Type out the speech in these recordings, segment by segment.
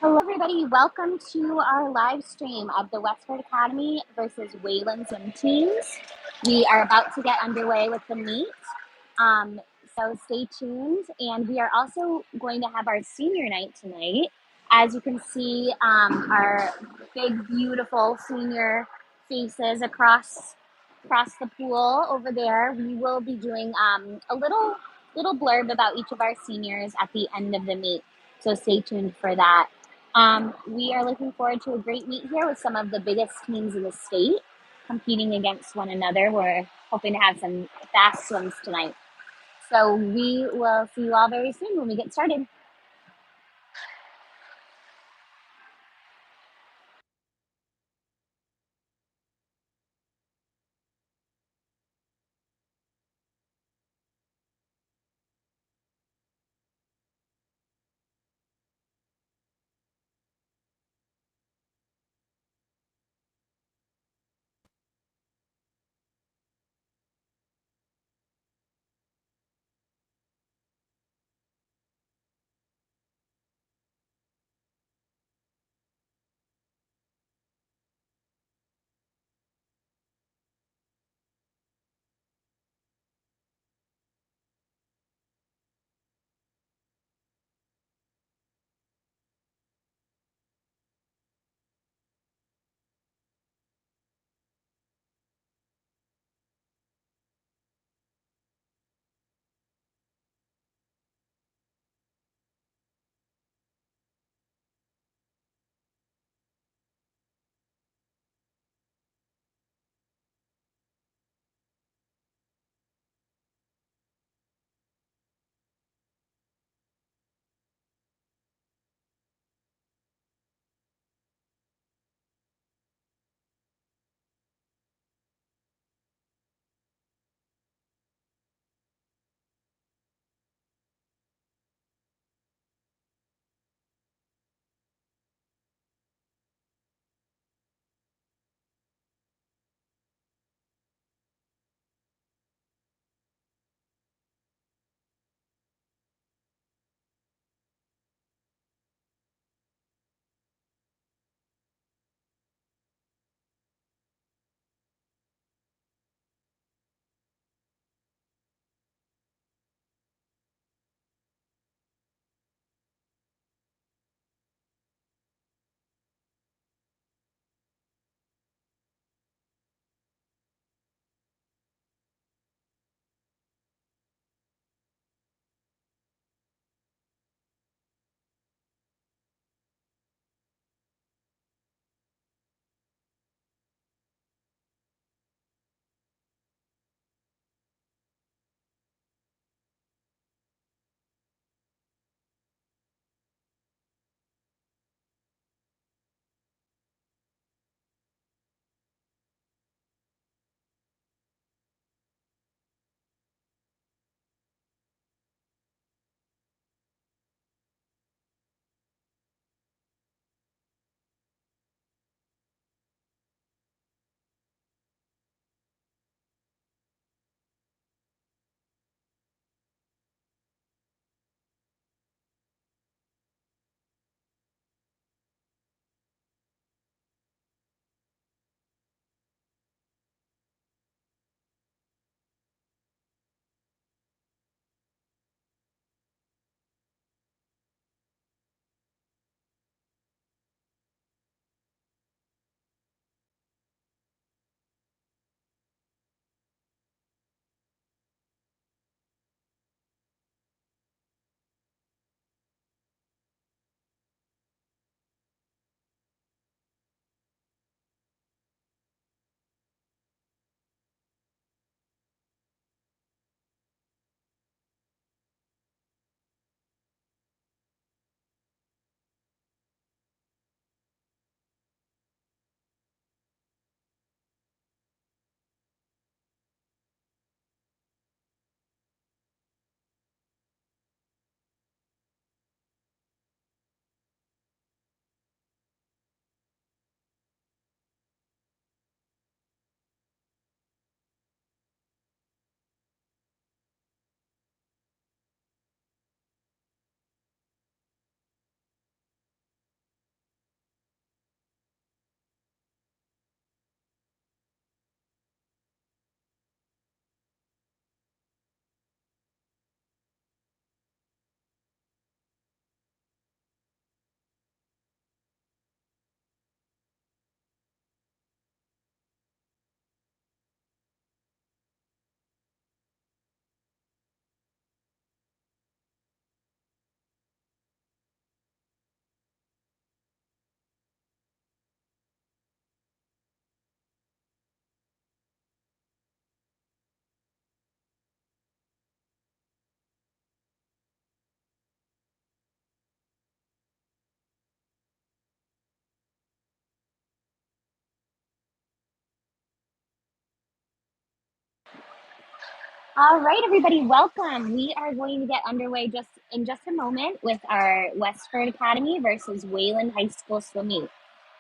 Hello, everybody. Welcome to our live stream of the Westford Academy versus Wayland swim teams. We are about to get underway with the meet, um, so stay tuned. And we are also going to have our senior night tonight. As you can see, our big, beautiful senior faces across the pool over there. We will be doing a little blurb about each of our seniors at the end of the meet. So stay tuned for that. We are looking forward to a great meet here with some of the biggest teams in the state competing against one another. We're hoping to have some fast swims tonight. So we will see you all very soon when we get started. All right, everybody, welcome. We are going to get underway just a moment with our Westford Academy versus Wayland High School swim meet.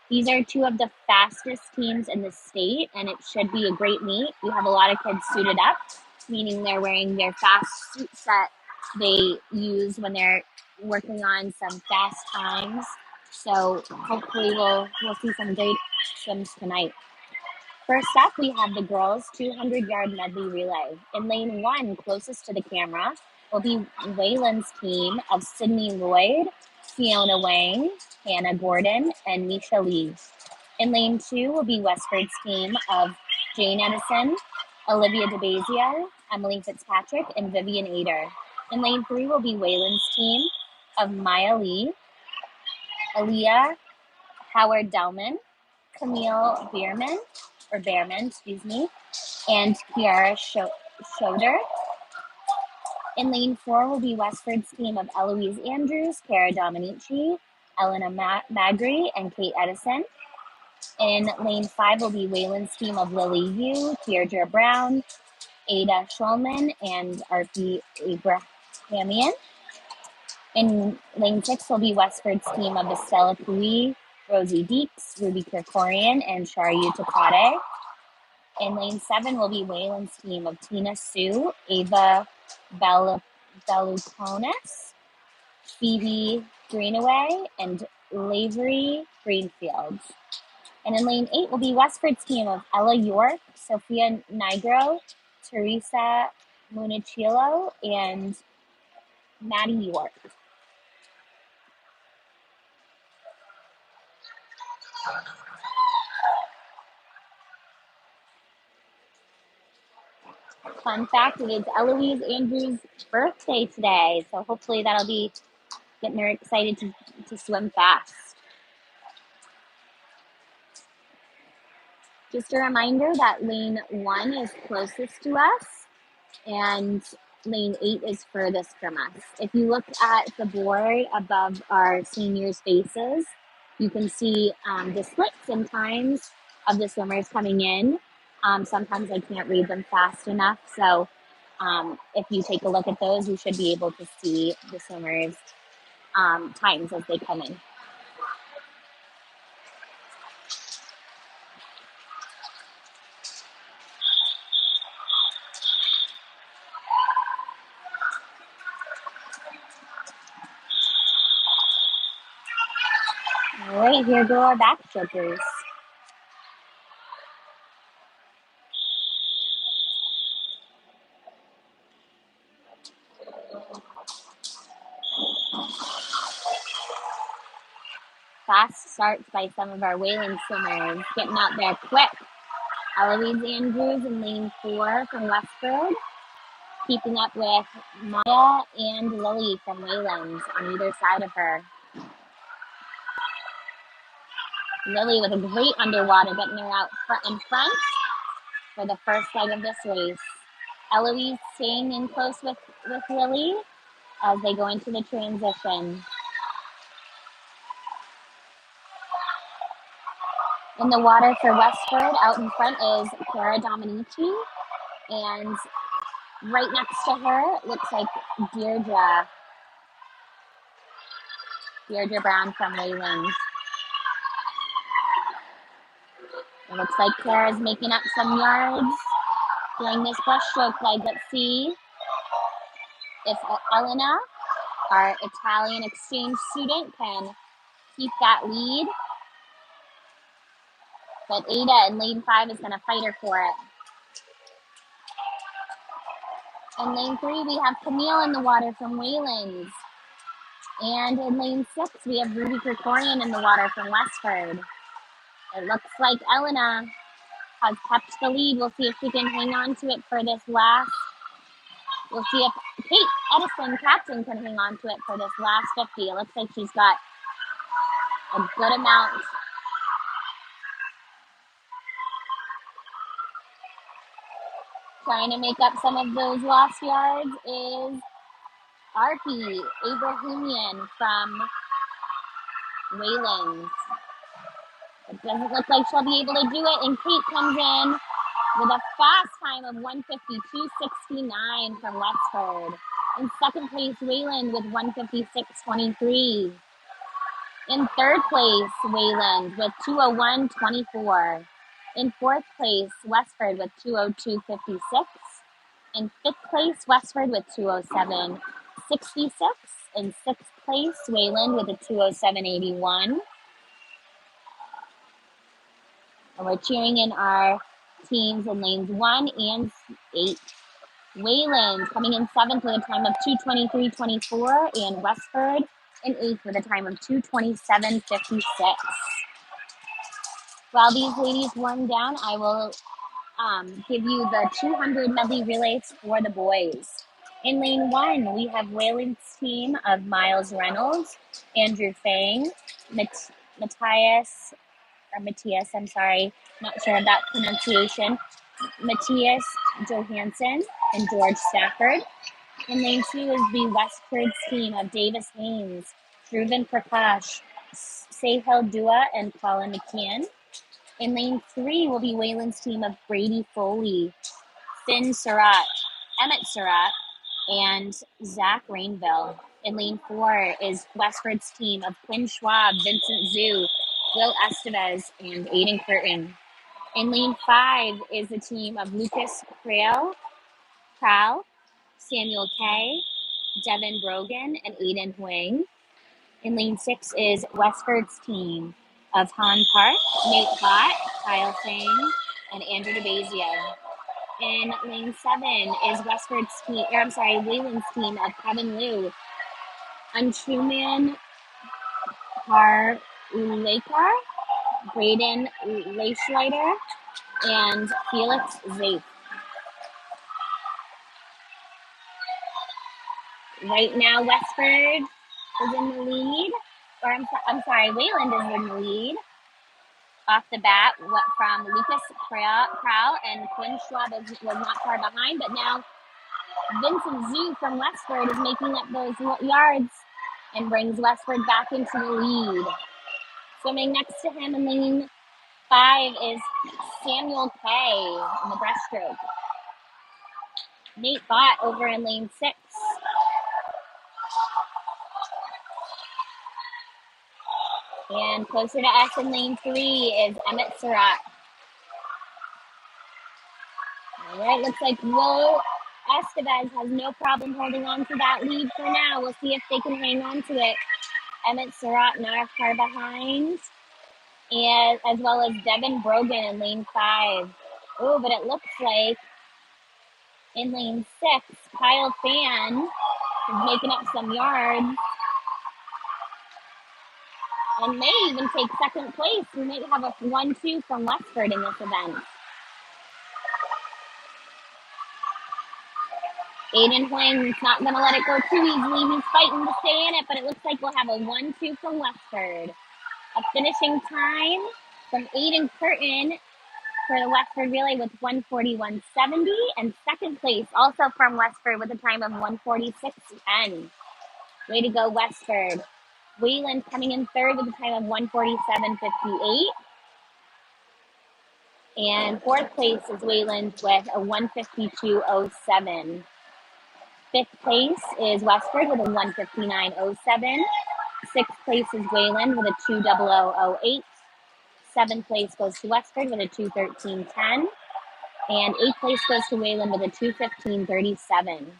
These are two of the fastest teams in the state, and it should be a great meet. We have a lot of kids suited up, meaning they're wearing their fast suits that they use when they're working on some fast times. So hopefully we'll see some great swims tonight. First up, we have the girls' 200-yard medley relay. In lane one, closest to the camera, will be Wayland's team of Sydney Lloyd, Fiona Wang, Hannah Gordon, and Misha Lee. In lane two will be Westford's team of Jane Edison, Olivia DeBazio, Emily Fitzpatrick, and Vivian Ader. In lane three will be Wayland's team of Maya Lee, Aaliyah Howard Delman, Camille Behrman, and Kiara Schroeder. In lane four will be Westford's team of Eloise Andrews, Cara Dominici, Elena Magri, and Kate Edison. In lane five will be Wayland's team of Lily Yu, Deirdre Brown, Ada Schulman, and Arpi Abrahamian. In lane six will be Westford's team of Estella Cui, Rosie Deeks, Ruby Kirkorian, and Sharu Takade. In lane seven will be Wayland's team of Tina Sue, Ava Beluconis, Phoebe Greenaway, and Lavery Greenfield. And in lane eight will be Westford's team of Ella York, Sophia Nigro, Teresa Municillo, and Maddie York. Fun fact, it is Eloise Andrews' birthday today, so hopefully that'll be getting her excited to swim fast. Just a reminder that lane one is closest to us and lane 8 is furthest from us. If you look at the board above our seniors' faces, you can see the splits and times of the swimmers coming in. Sometimes I can't read them fast enough, so if you take a look at those, you should be able to see the swimmers' times as they come in. All right, here go our backstrokers. Fast starts by some of our Wayland swimmers, getting out there quick. Eloise Andrews in lane 4 from Westford, keeping up with Maya and Lily from Wayland on either side of her. Lily with a great underwater, getting her out in front for the first leg of this race. Eloise staying in close with Lily as they go into the transition. In the water for Westford, out in front is Cara Dominici, and right next to her looks like Deirdre Brown from Wayland. It looks like Clara's making up some yards during this breaststroke leg. Let's see if Elena, our Italian exchange student, can keep that lead. But Ada in lane 5 is going to fight her for it. In lane 3, we have Camille in the water from Wayland. And in lane 6, we have Ruby Kirkorian in the water from Westford. It looks like Elena has kept the lead. We'll see if she can hang on to it for this last. We'll see if Kate Edison, captain, can hang on to it for this last 50. It looks like she's got a good amount. Trying to make up some of those lost yards is Arpi Abrahamian from Wayland. It doesn't look like she'll be able to do it, and Kate comes in with a fast time of 1:52.69 from Westford. In second place, Wayland with 1:56.23. In third place, Wayland with 2:01.24. In fourth place, Westford with 2:02.56. In fifth place, Westford with 2:07.66. In sixth place, Wayland with a 2:07.81. And we're cheering in our teams in lanes 1 and 8. Wayland coming in 7th with a time of 2:23.24, and Westford in 8th with a time of 2:27.56. While these ladies warm down, I will give you the 200 medley relays for the boys. In lane 1, we have Wayland's team of Miles Reynolds, Andrew Fang, Matthias, I'm sorry, not sure of that pronunciation, Matthias Johansson, and George Stafford. In lane 2 is the Westford's team of Davis Haynes, Dhruvan Prakash, Sahil Dua, and Colin McCann. In lane 3 will be Wayland's team of Brady Foley, Finn Surratt, Emmett Surratt, and Zach Rainville. In lane 4 is Westford's team of Quinn Schwab, Vincent Zhu, Will Estevez, and Aiden Curtin. In lane 5 is the team of Lucas Crowell, Samuel Kay, Devin Brogan, and Aiden Huang. In lane 6 is Westford's team of Han Park, Nate Bott, Kyle Fang, and Andrew DeBazio. In lane 7 is Wayland's team of Kevin Liu, Anshuman Parulekar, Braden Leischleiter, and Felix Zaith. Right now, Westford is in the lead, Wayland is in the lead. Off the bat, from Lucas Crowell and Quinn Schwab was not far behind, but now Vincent Zhu from Westford is making up those yards and brings Westford back into the lead. Swimming next to him in lane 5 is Samuel Kay in the breaststroke. Nate Bott over in lane 6. And closer to us in lane 3 is Emmett Surratt. All right, looks like Will Estevez has no problem holding on to that lead for now. We'll see if they can hang on to it. Emmett Surratt not far behind, and as well as Devin Brogan in lane 5. Oh, but it looks like in lane 6, Kyle Fan is making up some yards and may even take second place. We might have a 1-2 from Westford in this event. Aiden Huang's not going to let it go too easily. He's fighting to stay in it, but it looks like we'll have a 1-2 from Westford. A finishing time from Aiden Curtin for the Westford relay with 1:41.70, and second place also from Westford with a time of 1:46.10. Way to go, Westford. Wayland coming in third with a time of 1:47.58. And fourth place is Wayland with a 1:52.07. Fifth place is Westford with a 1:59.07. Sixth place is Wayland with a 2:00.08. Seventh place goes to Westford with a 2:13.10. And eighth place goes to Wayland with a 2:15.37.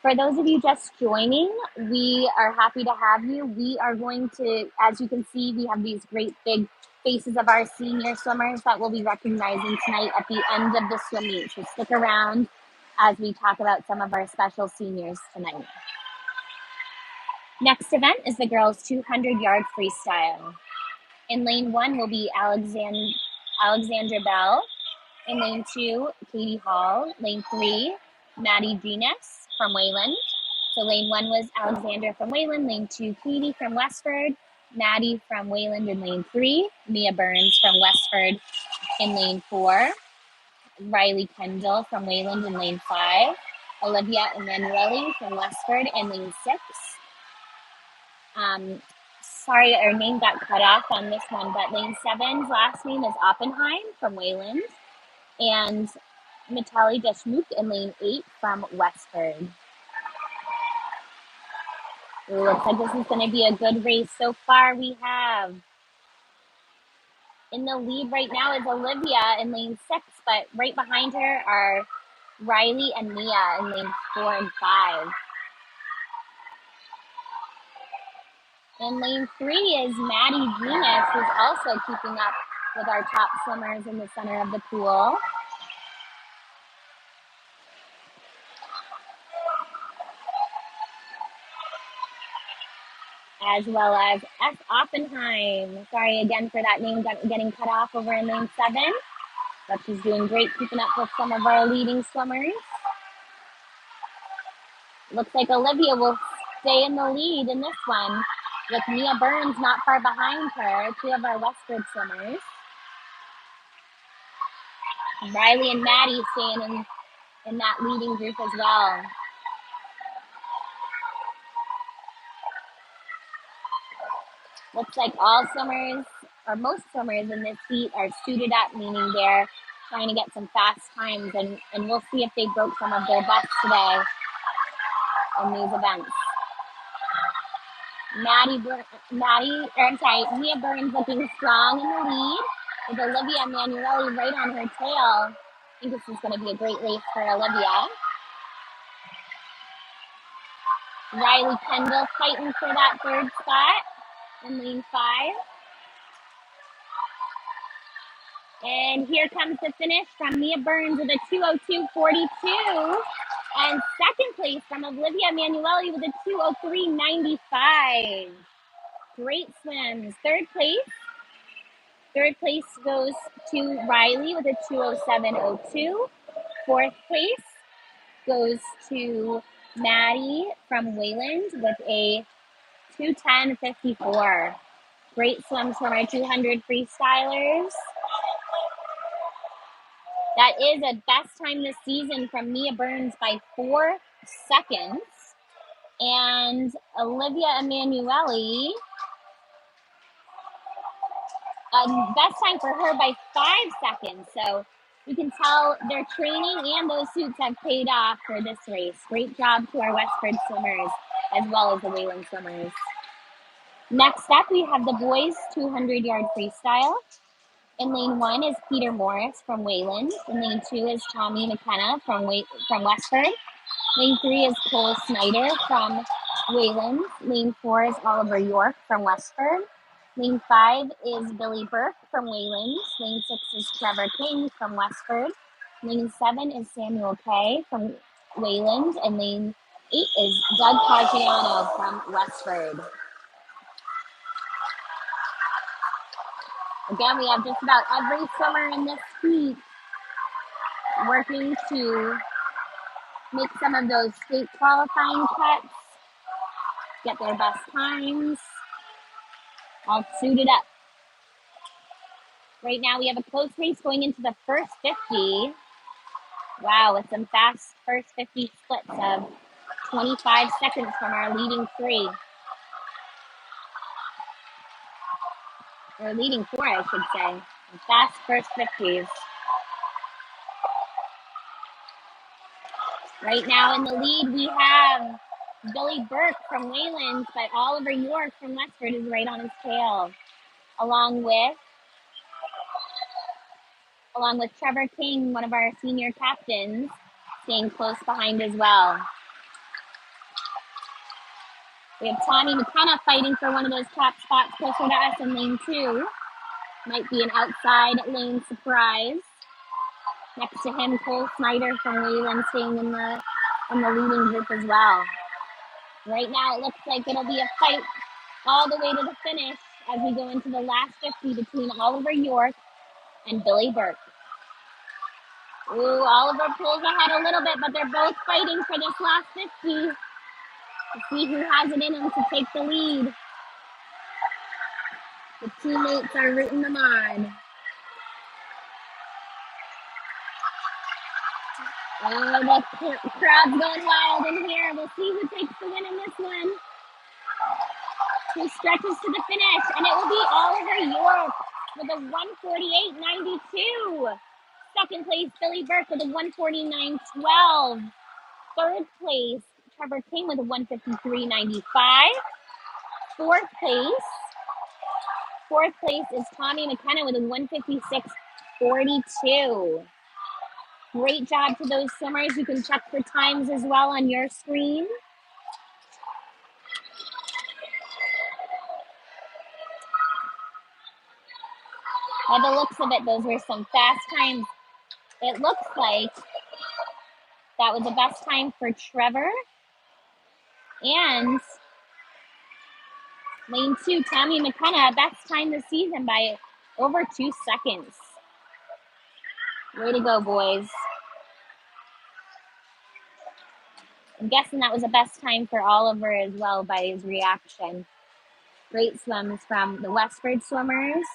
For those of you just joining, we are happy to have you. We are going to, as you can see, we have these great big faces of our senior swimmers that we'll be recognizing tonight at the end of the swim meet. So stick around as we talk about some of our special seniors tonight. Next event is the girls' 200-yard freestyle. In lane 1 will be Alexandra Bell. In lane 2, Katie Hall. Lane 3, Maddie Genus from Wayland. So lane 1 was Alexandra from Wayland. Lane 2, Katie from Westford. Maddie from Wayland in lane 3. Mia Burns from Westford in lane 4. Riley Kendall from Wayland in lane 5. Olivia Emanuele from Westford in lane 6. Sorry, our name got cut off on this one, but lane 7's last name is Oppenheim from Wayland, and Mitali Deshmukh in lane 8 from Westford. Ooh, looks like this is going to be a good race so far. We have in the lead right now is Olivia in lane 6, but right behind her are Riley and Mia in lane 4 and 5. In lane 3 is Maddie Venus, who's also keeping up with our top swimmers in the center of the pool. As well as S. Oppenheim. Sorry again for that name getting cut off over in lane 7. But she's doing great keeping up with some of our leading swimmers. Looks like Olivia will stay in the lead in this one, with Mia Burns not far behind her, 2 of our Westford swimmers. Riley and Maddie staying in that leading group as well. Looks like all swimmers, or most swimmers in this heat, are suited up, meaning they're trying to get some fast times, and we'll see if they broke some of their bests today in these events. Mia Burns looking strong in the lead, with Olivia Emanuele right on her tail. I think this is going to be a great race for Olivia. Riley Kendall fighting for that 3rd spot in lane 5. And here comes the finish from Mia Burns with a 2:02.42. And 2nd place from Olivia Emanuele with a 2:03.95. Great swims. 3rd place goes to Riley with a 2:07.02. 4th place goes to Maddie from Wayland with a 2:10.54. Great swims from our 200 freestylers. That is a best time this season from Mia Burns by 4 seconds. And Olivia Emanuele, best time for her by 5 seconds. So you can tell their training and those suits have paid off for this race. Great job to our Westford swimmers, as well as the Wayland swimmers. Next up, we have the boys 200-yard freestyle. In lane 1 is Peter Morris from Wayland. In lane 2 is Tommy McKenna from Westford. Lane 3 is Cole Snyder from Wayland. Lane 4 is Oliver York from Westford. Lane 5 is Billy Burke from Wayland. Lane 6 is Trevor King from Westford. Lane 7 is Samuel Kay from Wayland. And lane 8 is Doug Caggiano from Westford. Again, we have just about every swimmer in this heat working to make some of those state qualifying cuts, get their best times, all suited up. Right now we have a close race going into the first 50. Wow, with some fast first 50 splits of 25 seconds from our leading 3. Or leading 4, I should say. Fast first 50s. Right now in the lead we have Billy Burke from Wayland, but Oliver York from Westford is right on his tail, along with Trevor King, one of our senior captains, staying close behind as well. We have Tommy McKenna fighting for one of those top spots closer to us in lane 2. Might be an outside lane surprise. Next to him, Cole Snyder from Wayland staying in the leading group as well. Right now, it looks like it'll be a fight all the way to the finish as we go into the last 50 between Oliver York and Billy Burke. Ooh, Oliver pulls ahead a little bit, but they're both fighting for this last 50 to see who has it in them to take the lead. The teammates are rooting them on. Oh, the crowd's going wild in here. We'll see who takes the win in this one. who stretches to the finish, and it will be Oliver York with a 148.92. Second place, Billy Burke with a 149.12. Third place, Trevor King with a 153.95. Fourth place is Tommy McKenna with a 156.42. Great job to those swimmers. You can check for times as well on your screen. By the looks of it, those were some fast times. It looks like that was the best time for Trevor. And lane 2, Tommy McKenna, best time this season by over 2 seconds. Way to go, boys. I'm guessing that was the best time for Oliver as well by his reaction. Great swims from the Westford swimmers.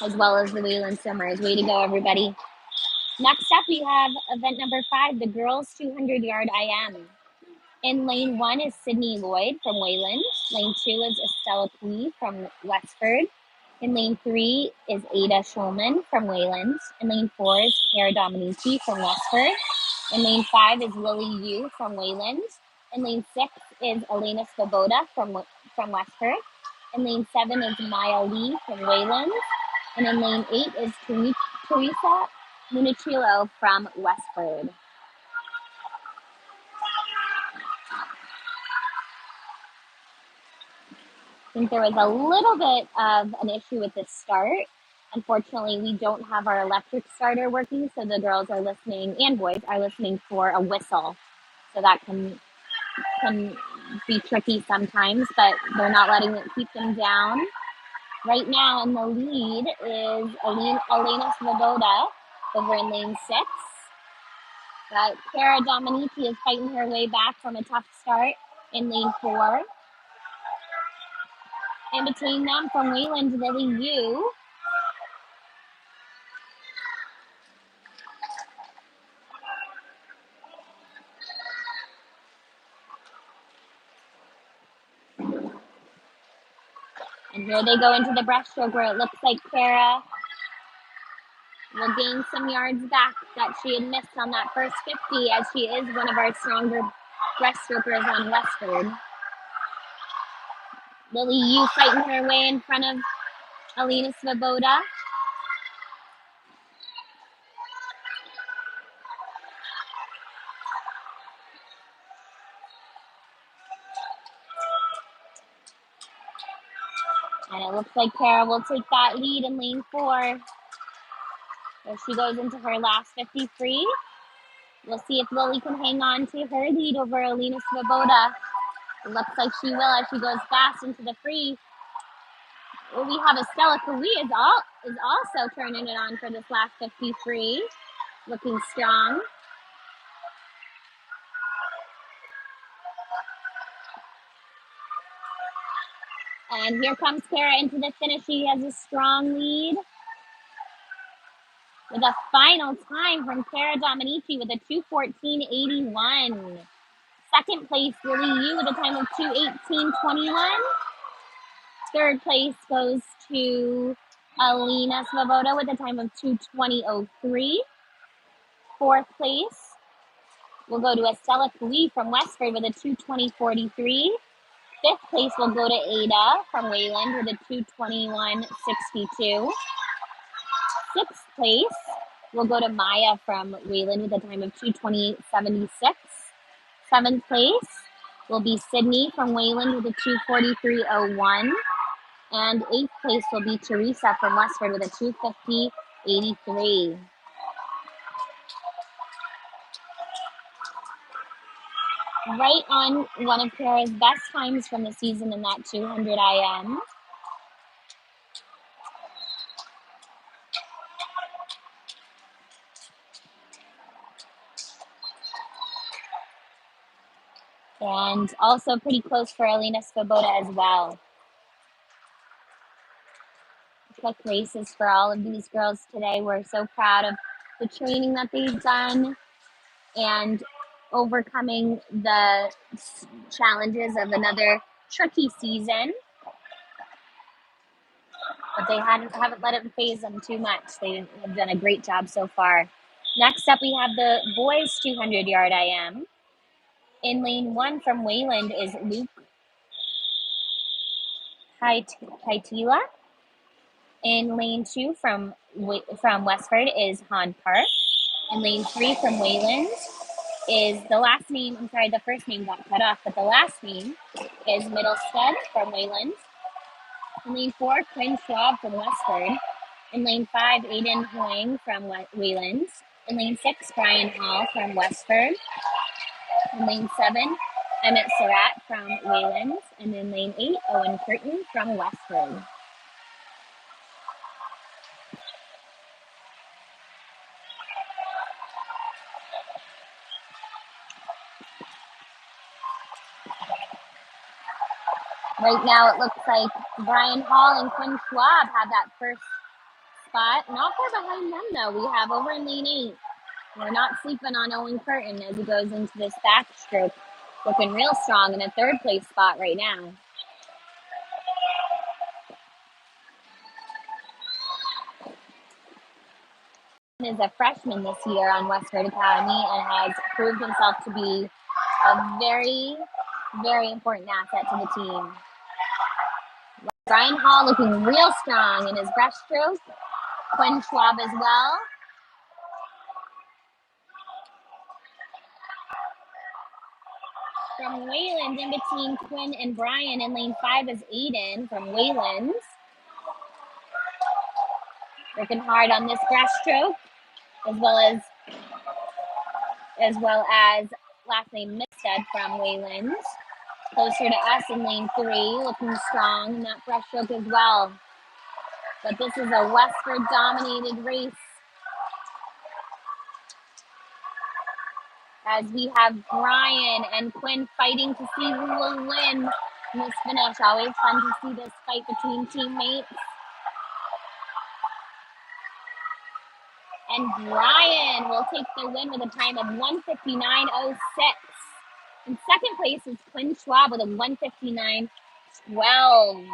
As well as the Wayland swimmers. Way to go, everybody. Next up, we have event number 5, the girls 200-yard IM. In lane 1 is Sydney Lloyd from Wayland. Lane 2 is Estella Pui from Westford. In lane 3 is Ada Schulman from Wayland. In lane 4 is Cara Dominici from Westford. In lane 5 is Lily Yu from Wayland. In lane 6 is Elena Svoboda from Westford. In lane 7 is Maya Lee from Wayland. And in lane 8 is Teresa Municillo from Westford. I think there was a little bit of an issue with the start. Unfortunately, we don't have our electric starter working, so the girls are listening, and boys are listening for a whistle. So that can be tricky sometimes, but they're not letting it keep them down. Right now in the lead is Elena Svoboda over in lane 6. But Cara Dominici is fighting her way back from a tough start in lane 4. In between them from Wayland, Lily Yu. And here they go into the breaststroke where it looks like Cara will gain some yards back that she had missed on that first 50, as she is one of our stronger breaststrokers on Westford. Lily Yu fighting her way in front of Elena Svoboda. And it looks like Cara will take that lead in lane 4. As she goes into her last 50 free. We'll see if Lily can hang on to her lead over Elena Svoboda. It looks like she will as she goes fast into the free. We have Estella Pui is also turning it on for this last 50 free. Looking strong. And here comes Cara into the finish. She has a strong lead. With a final time from Cara Dominici with a 2:14.81. Second place, Lily Yu with a time of 2:18.21. Third place goes to Elena Svoboda with a time of 2:20.03. Fourth place will go to Estella Pui from Westford with a 2:20.43. Fifth place will go to Ada from Wayland with a 2:21.62. Sixth place will go to Maya from Wayland with a time of 2:28.76. Seventh place will be Sydney from Wayland with a 2:43.01. And eighth place will be Teresa from Westford with a 2:50.83. Right on one of Cara's best times from the season in that 200 IM. And also pretty close for Elena Svoboda as well. Quick races for all of these girls today. We're so proud of the training that they've done and overcoming the challenges of another tricky season, but they haven't let it phase them too much. They have done a great job so far. Next up, we have the boys 200-yard IM. In lane 1 from Wayland is Luke Kaitila. In lane 2 from Westford is Han Park. In lane 3 from Wayland is the first name got cut off, but the last name is Middlestead from Wayland. In lane 4, Quinn Schwab from Westford. In lane 5, Aiden Huang from Wayland. In lane 6, Brian Hall from Westford. In lane 7, Emmett Surratt from Wayland. And in lane 8, Owen Curtin from Westford. Right now, it looks like Brian Hall and Quinn Schwab have that first spot. Not far behind them, though. We have over in lane 8. We're not sleeping on Owen Curtin as he goes into this backstroke, looking real strong in a third place spot right now. Is a freshman this year on Westford Academy and has proved himself to be a very, very important asset to the team. Brian Hall looking real strong in his breaststroke. Quinn Schwab as well. From Wayland, in between Quinn and Brian, in lane 5 is Aiden from Wayland. Working hard on this breaststroke, as well as last name Mistead from Wayland. Closer to us in lane 3, looking strong in that breaststroke as well. But this is a Westford dominated race, as we have Brian and Quinn fighting to see who will win in this finish. Always fun to see this fight between teammates. And Brian will take the win with a time of 1:59.06. In second place is Quinn Schwab with a 1:59.12.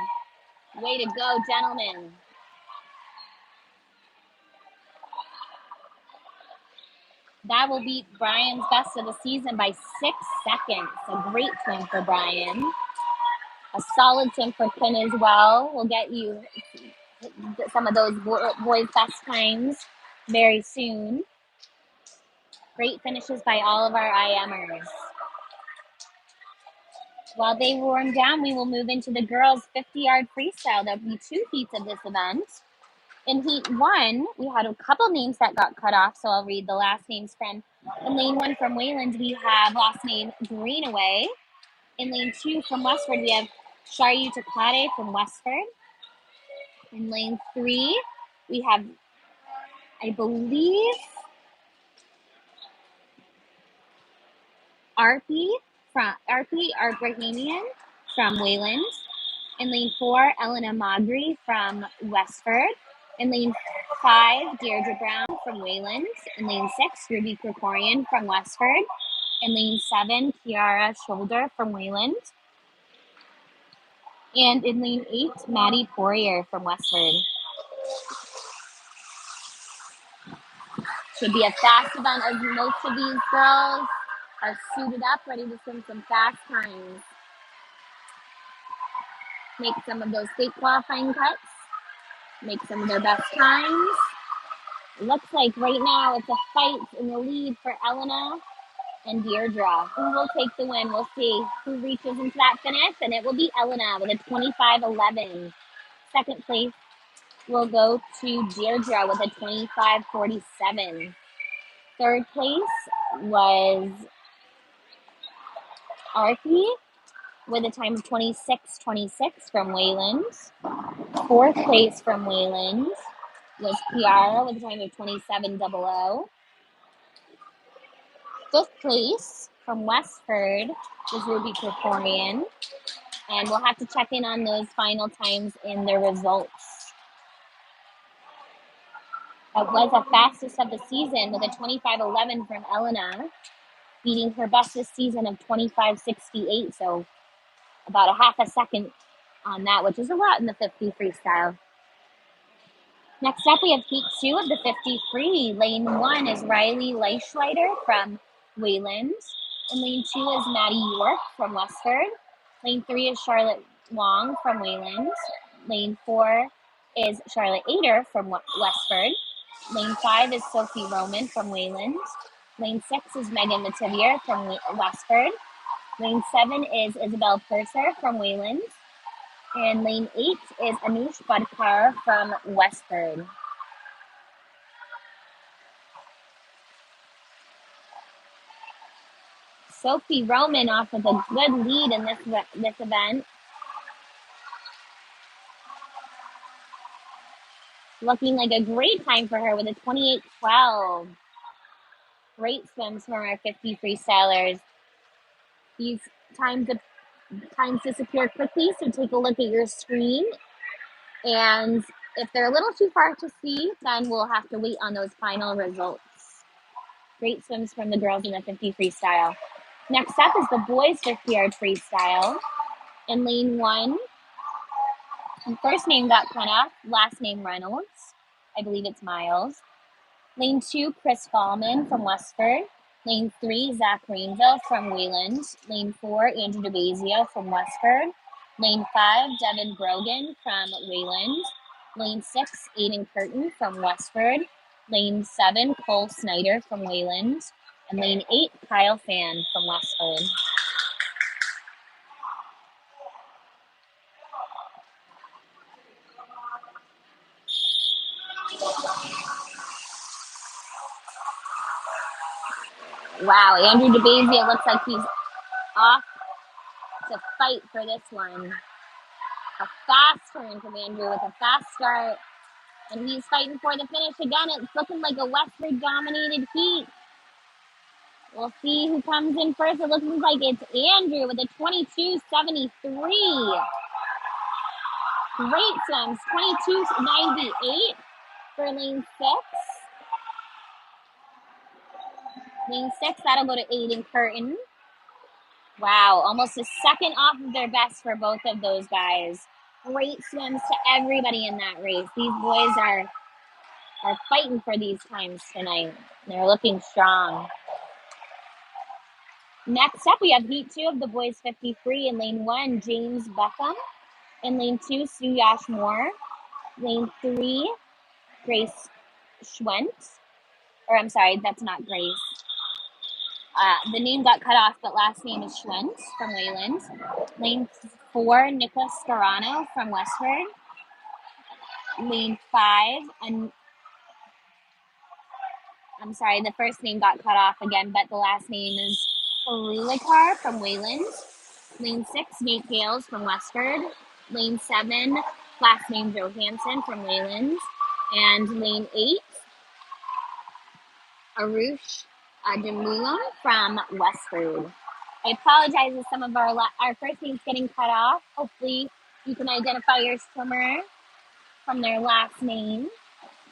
Way to go, gentlemen. That will beat Brian's best of the season by 6 seconds. A great swim for Brian. A solid swim for Quinn as well. We'll get you some of those boys' best times very soon. Great finishes by all of our IMers. While they warm down, we will move into the girls' 50-yard freestyle. There'll be 2 heats of this event. In heat 1, we had a couple names that got cut off, so I'll read the last names from. In lane 1 from Wayland, we have last name Greenaway. In lane 2 from Westford, we have Shayu Takade from Westford. In lane 3, we have, I believe, Arpi Arbrahimian from Wayland. In lane 4, Elena Magri from Westford. In lane 5, Deirdre Brown from Wayland. In lane 6, Ruby Krikorian from Westford. In lane 7, Kiara Shoulder from Wayland. And in lane 8, Maddie Poirier from Westford. Should be a fast event, as most of these girls are suited up, ready to swim some fast times. Make some of those state qualifying cuts. Make some of their best times. It looks like right now it's a fight in the lead for Elena and Deirdre. Who will take the win? We'll see who reaches into that finish, and it will be Elena with a 25:11. Second place will go to Deirdre with a 25:47. Third place was Arthi with a time of 26:26 from Wayland. Fourth place from Wayland was Kiara with a time of 27:00. Fifth place from Westford was Ruby Krikorian. And we'll have to check in on those final times in the results. That was the fastest of the season with a 25:11 from Elena. beating her best this season of 25.68. So about a half a second on that, which is a lot in the 50 freestyle. Next up, we have heat 2 of the 50 free. Lane 1 is Riley Leischleider from Wayland. And lane 2 is Maddie York from Westford. Lane 3 is Charlotte Wong from Wayland. Lane 4 is Charlotte Ader from Westford. Lane 5 is Sophie Roman from Wayland. Lane 6 is Megan Mativier from Westford. Lane 7 is Isabel Purser from Wayland. And lane 8 is Anush Badkar from Westford. Sophie Roman off with a good lead in this event. Looking like a great time for her with a 28.12. Great swims from our 50 freestylers. These times disappear quickly, so take a look at your screen. And if they're a little too far to see, then we'll have to wait on those final results. Great swims from the girls in the 50 freestyle. Next up is the boys 50-yard freestyle. In lane 1, first name got cut off, last name Reynolds. I believe it's Miles. Lane 2, Chris Fallman from Westford. Lane 3, Zach Rainville from Wayland. Lane 4, Andrew DeBazio from Westford. Lane 5, Devin Brogan from Wayland. Lane 6, Aiden Curtin from Westford. Lane 7, Cole Snyder from Wayland. And lane 8, Kyle Fan from Westford. Wow, Andrew DeBazio looks like he's off to fight for this one. A fast turn from Andrew with a fast start. And he's fighting for the finish again. It's looking like a Westford dominated heat. We'll see who comes in first. It looks like it's Andrew with a 22.73. Great swims. 22.98 for lane 6. Lane 6, that'll go to Aiden Curtin. Wow, almost a second off of their best for both of those guys. Great swims to everybody in that race. These boys are fighting for these times tonight. They're looking strong. Next up, we have heat 2 of the boys 50 free. In lane 1, James Beckham. In lane 2, Suyash Moore. Lane 3, Grace Schwent. Or I'm sorry, that's not Grace. The name got cut off, but last name is Schwent from Wayland. Lane 4, Nicholas Scarano from Westford. Lane 5, and I'm sorry, the first name got cut off again, but the last name is Harulikar from Wayland. Lane 6, Nate Gales from Westford. Lane 7, last name Johansson from Wayland. And lane 8, Arush Ademulam from Westford. I apologize if some of our first names getting cut off. Hopefully you can identify your swimmer from their last name.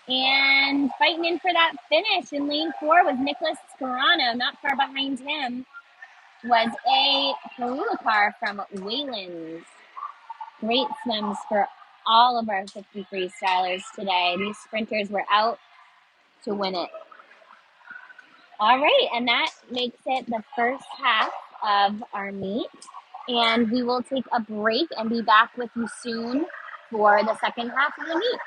And fighting in for that finish in lane 4 was Nicholas Scarano. Not far behind him was a Karulakar from Wayland. Great swims for all of our 50 freestylers today. These sprinters were out to win it. All right, and that makes it the first half of our meet. And we will take a break and be back with you soon for the second half of the meet.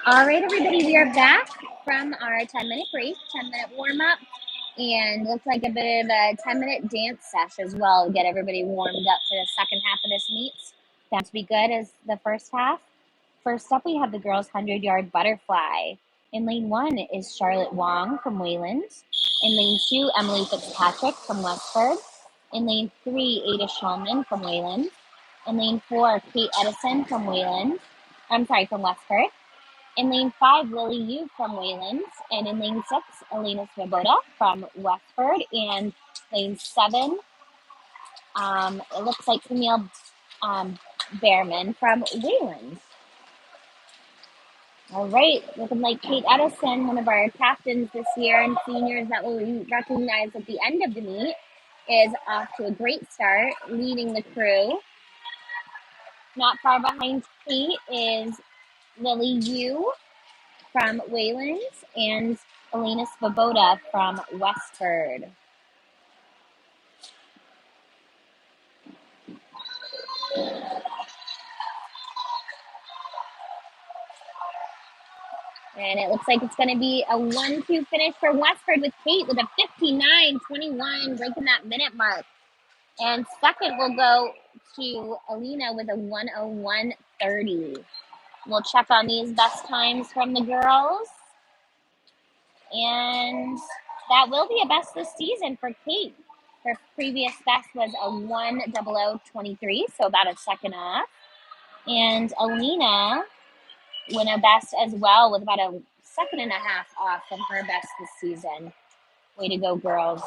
All right, everybody, we are back from our 10-minute break, 10-minute warm up, and looks like a bit of a 10-minute dance sesh as well to get everybody warmed up for the second half of this meet. That to be good as the first half. First up, we have the girls' 100-yard butterfly. In lane 1 is Charlotte Wong from Wayland. In lane 2, Emily Fitzpatrick from Westford. In lane 3, Ada Shulman from Wayland. In lane 4, Kate Edison from from Westford. In lane 5, Lily Yu from Wayland. And in lane 6, Elena Svoboda from Westford. And lane 7, it looks like Camille Behrman from Wayland. All right, looking like Kate Edison, one of our captains this year and seniors that we'll recognize at the end of the meet, is off to a great start, leading the crew. Not far behind Kate is Lily Yu from Wayland and Elena Svoboda from Westford. And it looks like it's going to be a 1-2 finish for Westford with Kate with a 59:21, breaking that minute mark. And second will go to Alina with a 1:01:30. We'll check on these best times from the girls. And that will be a best this season for Kate. Her previous best was a 1:00:23, so about a second off. And Alina won a best as well with about a second and a half off from her best this season. Way to go, girls.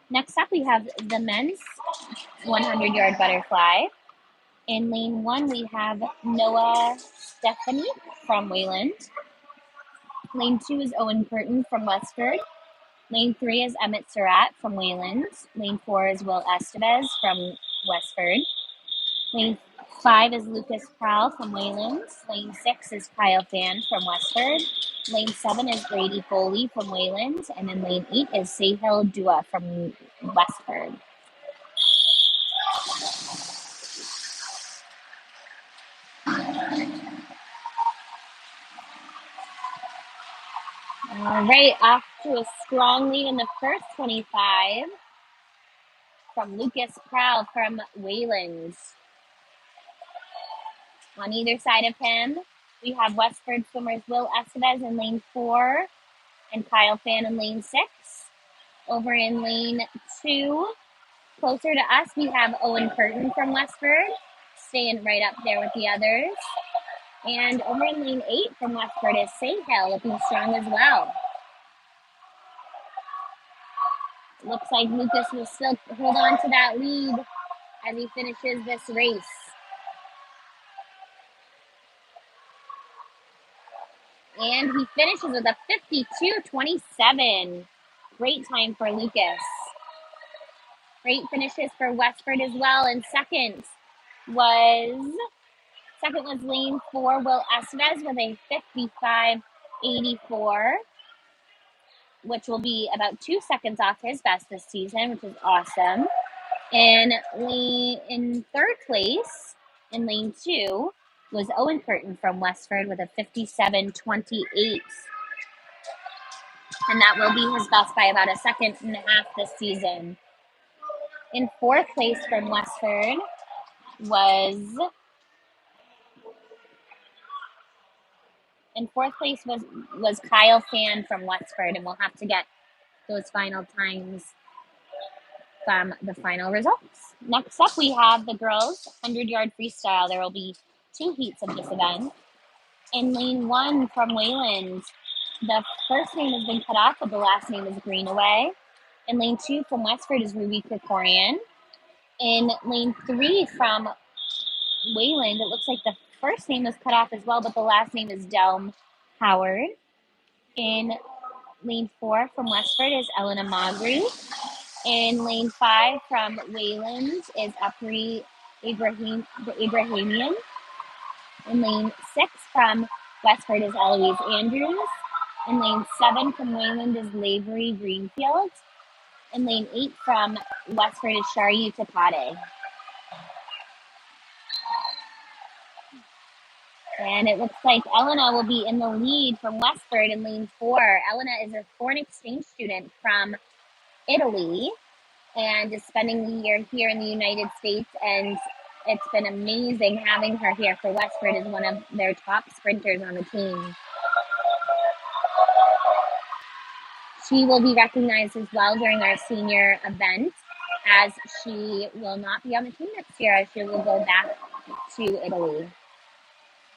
Next up, we have the men's 100-yard butterfly. In lane 1, we have Noah Stephanie from Wayland. Lane 2 is Owen Curtin from Westford. Lane 3 is Emmett Surratt from Wayland. Lane 4 is Will Estevez from Westford. Lane 5 is Lucas Prowl from Wayland. Lane 6 is Kyle Fan from Westford. Lane 7 is Brady Foley from Wayland. And then lane 8 is Sahil Dua from Westford. All right, off to a strong lead in the first 25 from Lucas Prowl from Wayland. On either side of him, we have Westford swimmers Will Estevez in lane 4 and Kyle Fan in lane 6. Over in lane 2, closer to us, we have Owen Curtin from Westford, staying right up there with the others. And over in lane 8 from Westford is Sahil, looking strong as well. Looks like Lucas will still hold on to that lead as he finishes this race. And he finishes with a 52:27. Great time for Lucas. Great finishes for Westford as well. And second was lane 4, Will Estevez with a 55:84, which will be about 2 seconds off his best this season, which is awesome. And in third place, in lane 2, was Owen Curtin from Westford with a 57:28. And that will be his best by about a second and a half this season. In fourth place from Westford was Kyle Fan from Westford, and we'll have to get those final times from the final results. Next up, we have the girls' 100-yard freestyle. There will be 2 heats of this event. In lane 1 from Wayland, the first name has been cut off, but the last name is Greenaway. In lane 2 from Westford is Ruby Krikorian. In lane 3 from Wayland, it looks like the first name was cut off as well, but the last name is Delm Howard. In lane 4 from Westford is Elena Magri. In lane 5 from Wayland is Apri Ibrahimian. In lane 6 from Westford is Eloise Andrews. In lane 7 from Wayland is Lavery Greenfield. In lane 8 from Westford is Shari Utapade. And it looks like Elena will be in the lead from Westford in lane 4. Elena is a foreign exchange student from Italy and is spending the year here in the United States. And it's been amazing having her here for Westford as one of their top sprinters on the team. She will be recognized as well during our senior event, as she will not be on the team next year, as she will go back to Italy.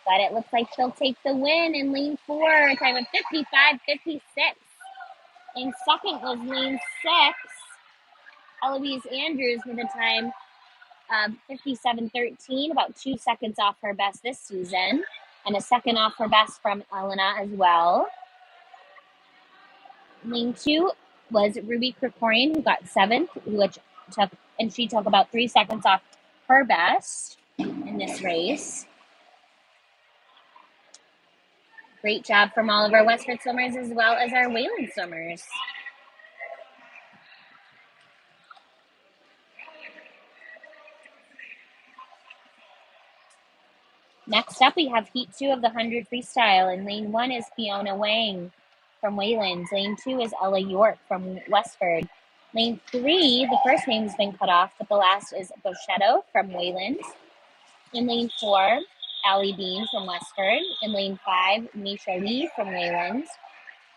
But it looks like she'll take the win in lane 4, a time of 55:56. In second was lane 6, Eloise Andrews, with a time of 57:13, about 2 seconds off her best this season, and a second off her best from Elena as well. Lane 2 was Ruby Krikorian, who got 7th, she took about 3 seconds off her best in this race. Great job from all of our Westford swimmers as well as our Wayland swimmers. Next up, we have Heat 2 of the 100 freestyle. In lane 1 is Fiona Wang from Wayland. Lane 2 is Ella York from Westford. Lane 3, the first name's been cut off, but the last is Bochetto from Wayland. In lane 4, Allie Bean from Westford. In lane 5, Misha Lee from Wayland.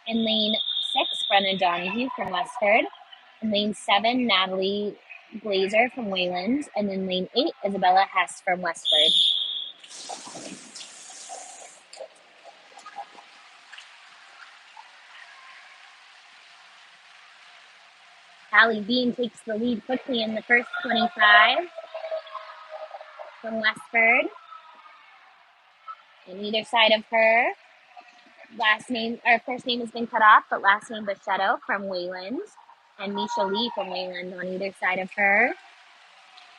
In lane 6, Brenna Donahue from Westford. In lane 7, Natalie Glazer from Wayland. And in lane 8, Isabella Hess from Westford. Allie Bean takes the lead quickly in the first 25 from Westford. And either side of her, first name has been cut off, but last name Bochetto from Wayland, and Misha Lee from Wayland on either side of her.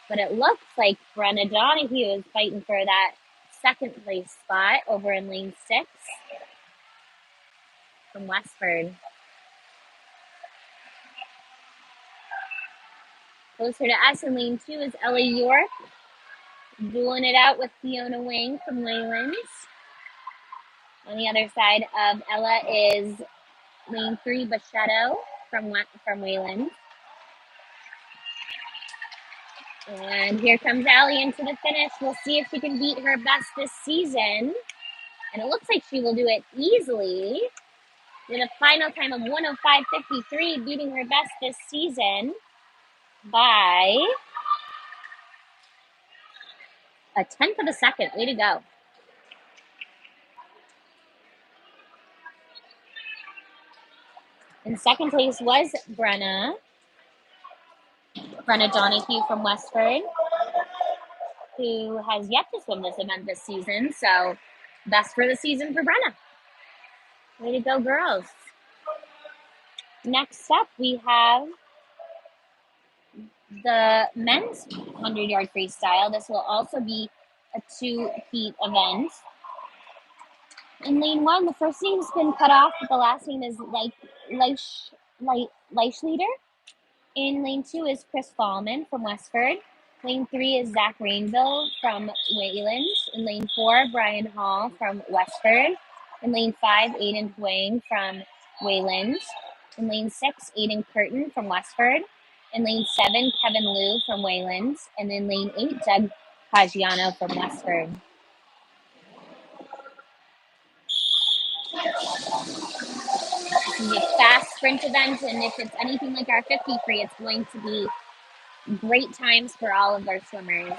But it looks like Brenna Donahue is fighting for that second place spot over in lane 6 from Westford. Closer to us in lane 2 is Ella York, dueling it out with Fiona Wang from Wayland. On the other side of Ella is lane 3, Bochetto from Wayland. And here comes Allie into the finish. We'll see if she can beat her best this season. And it looks like she will do it easily with a final time of 1:05:53, beating her best this season by a 10th of a second. Way to go. In second place was Brenna Donahue from Westford, who has yet to swim this event this season. So best for the season for Brenna. Way to go, girls. Next up, we have the men's 100-yard freestyle. This will also be a 2-heat event. In lane 1, the first name's been cut off, but the last name is Leichleader. In lane 2 is Chris Fallman from Westford. Lane 3 is Zach Rainville from Wayland. In lane 4, Brian Hall from Westford. In lane 5, Aiden Huang from Wayland. In lane 6, Aiden Curtin from Westford. In lane 7, Kevin Liu from Wayland. And in lane 8, Doug Caggiano from Westford. This is a fast sprint event, and if it's anything like our 50 free, it's going to be great times for all of our swimmers.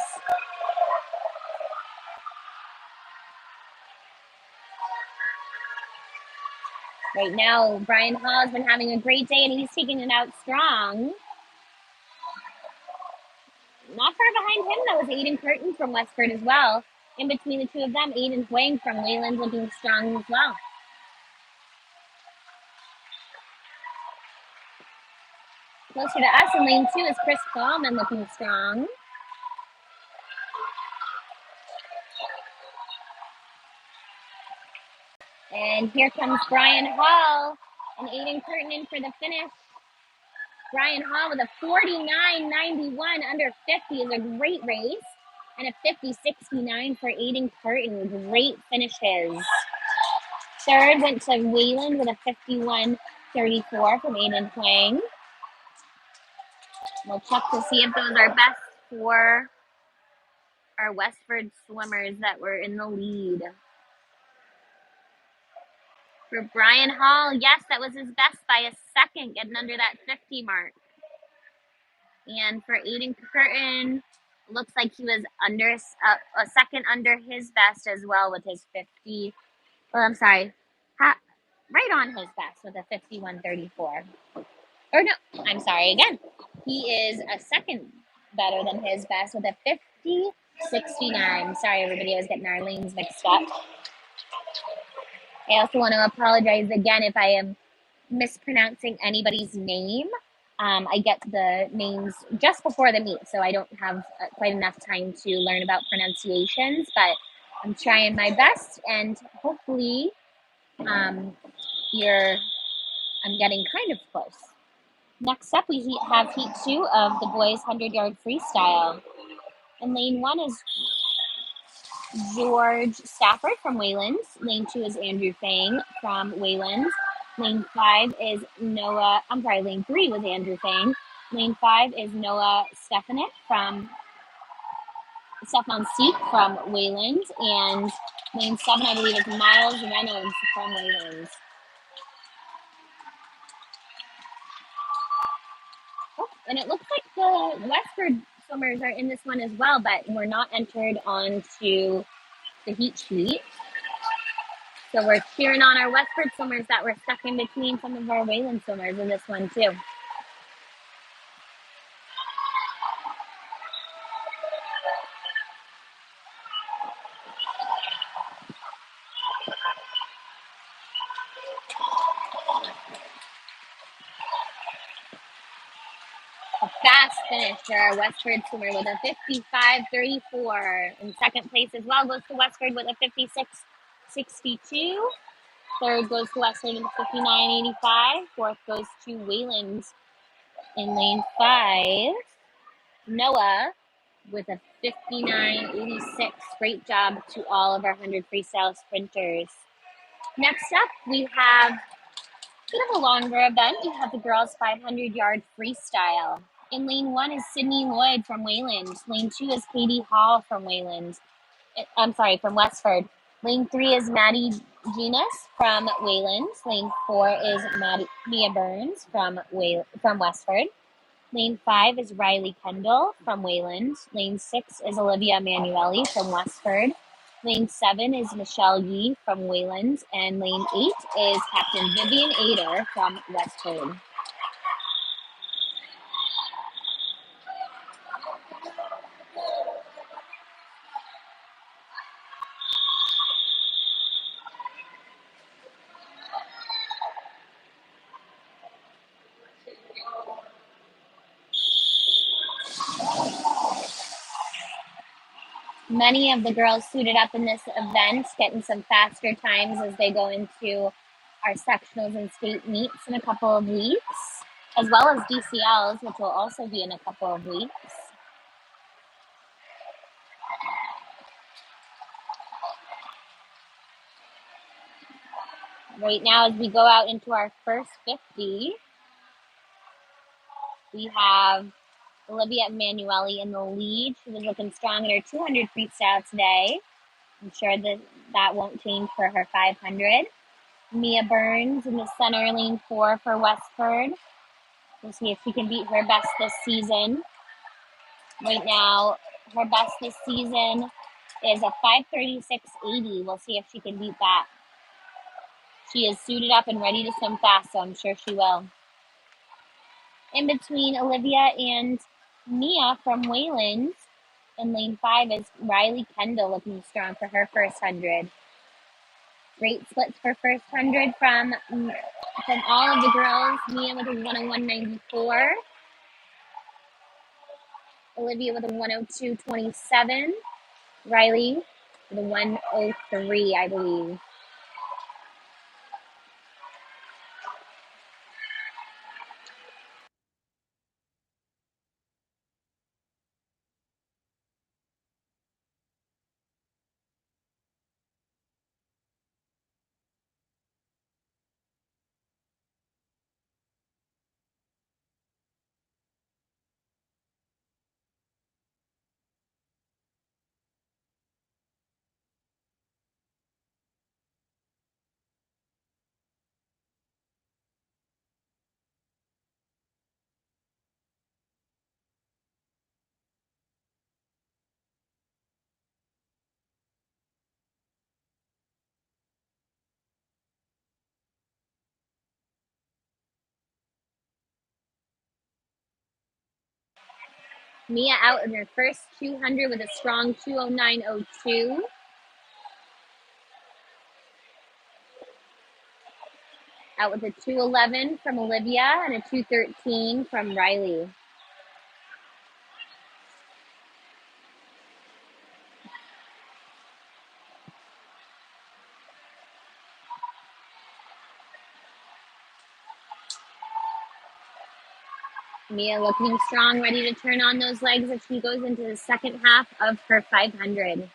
Right now, Brian Hall has been having a great day, and he's taking it out strong. Not far behind him, though, is Aiden Curtin from Westford as well. In between the two of them, Aiden Huang from Wayland looking strong as well. Closer to us in lane 2 is Chris Fallman looking strong. And here comes Brian Hall and Aiden Curtin in for the finish. Brian Hall with a 49.91 under 50 is a great race. and a 50.69 for Aiden Curtin. Great finishes. Third went to Wayland with a 51.34 from Aiden Twang. We'll check to see if those are best for our Westford swimmers that were in the lead. For Brian Hall, yes, that was his best by a second, getting under that 50 mark. And for Aiden Curtin, looks like he was under a second under his best as well with his 50. Well, I'm sorry, right on his best with a 51.34. Or no, I'm sorry again. He is a second better than his best with a 50.69. Sorry, everybody, I was getting our lanes mixed up. I also want to apologize again if I am mispronouncing anybody's name. I get the names just before the meet, so I don't have quite enough time to learn about pronunciations, but I'm trying my best, and hopefully I'm getting kind of close. Next up, we have heat 2 of the boys 100-yard freestyle. In lane 1 is George Stafford from Wayland. Lane 2 is Andrew Fang from Wayland. Lane 3 was Andrew Fang. Lane 5 is Noah Stefan Seek from Wayland. And lane 7, I believe, is Miles Reynolds from Wayland. Oh, and it looks like the Westford swimmers are in this one as well, but we're not entered onto the heat sheet. So we're cheering on our Westford swimmers that were stuck in between some of our Wayland swimmers in this one too. A fast finish for our Westford swimmer with a 55.34. In second place as well goes to Westford with a 56.62. Third goes to Westford with a 59.85. Fourth goes to Wayland in lane 5. Noah with a 59.86. Great job to all of our 100 freestyle sprinters. Next up, we have a bit of a longer event. We have the girls 500-yard freestyle. In lane 1 is Sydney Lloyd from Wayland. Lane 2 is Katie Hall from from Westford. Lane 3 is Maddie Genus from Wayland. Lane 4 is Mia Burns from Westford. Lane 5 is Riley Kendall from Wayland. Lane 6 is Olivia Emanuele from Westford. Lane 7 is Michelle Yee from Wayland. And lane 8 is Captain Vivian Ader from Westford. Many of the girls suited up in this event, getting some faster times as they go into our sectionals and state meets in a couple of weeks, as well as DCLs, which will also be in a couple of weeks. Right now, as we go out into our first 50, we have Olivia Emanuele in the lead. She was looking strong in her 200 freestyle today. I'm sure that won't change for her 500. Mia Burns in the center, lane 4 for Westford. We'll see if she can beat her best this season. Right now, her best this season is a 5:36.80. We'll see if she can beat that. She is suited up and ready to swim fast, so I'm sure she will. In between Olivia and Mia from Wayland, in lane 5 is Riley Kendall looking strong for her first 100. Great splits for first 100 from all of the girls. Mia with a 101.94. Olivia with a 102.27. Riley with a 103, I believe. Mia out in her first 200 with a strong 209.02. Out with a 211 from Olivia and a 213 from Riley. Mia looking strong, ready to turn on those legs as she goes into the second half of her 500.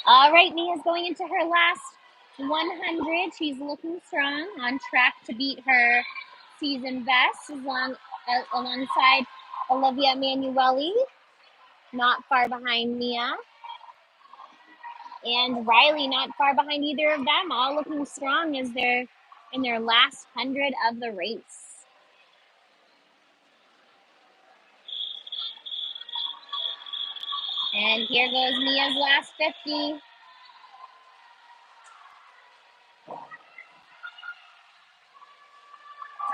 All right, Mia's going into her last 100. She's looking strong, on track to beat her season best alongside Olivia Emanuele, not far behind Mia. And Riley, not far behind either of them, all looking strong as they're in their last 100 of the race. And here goes Mia's last 50.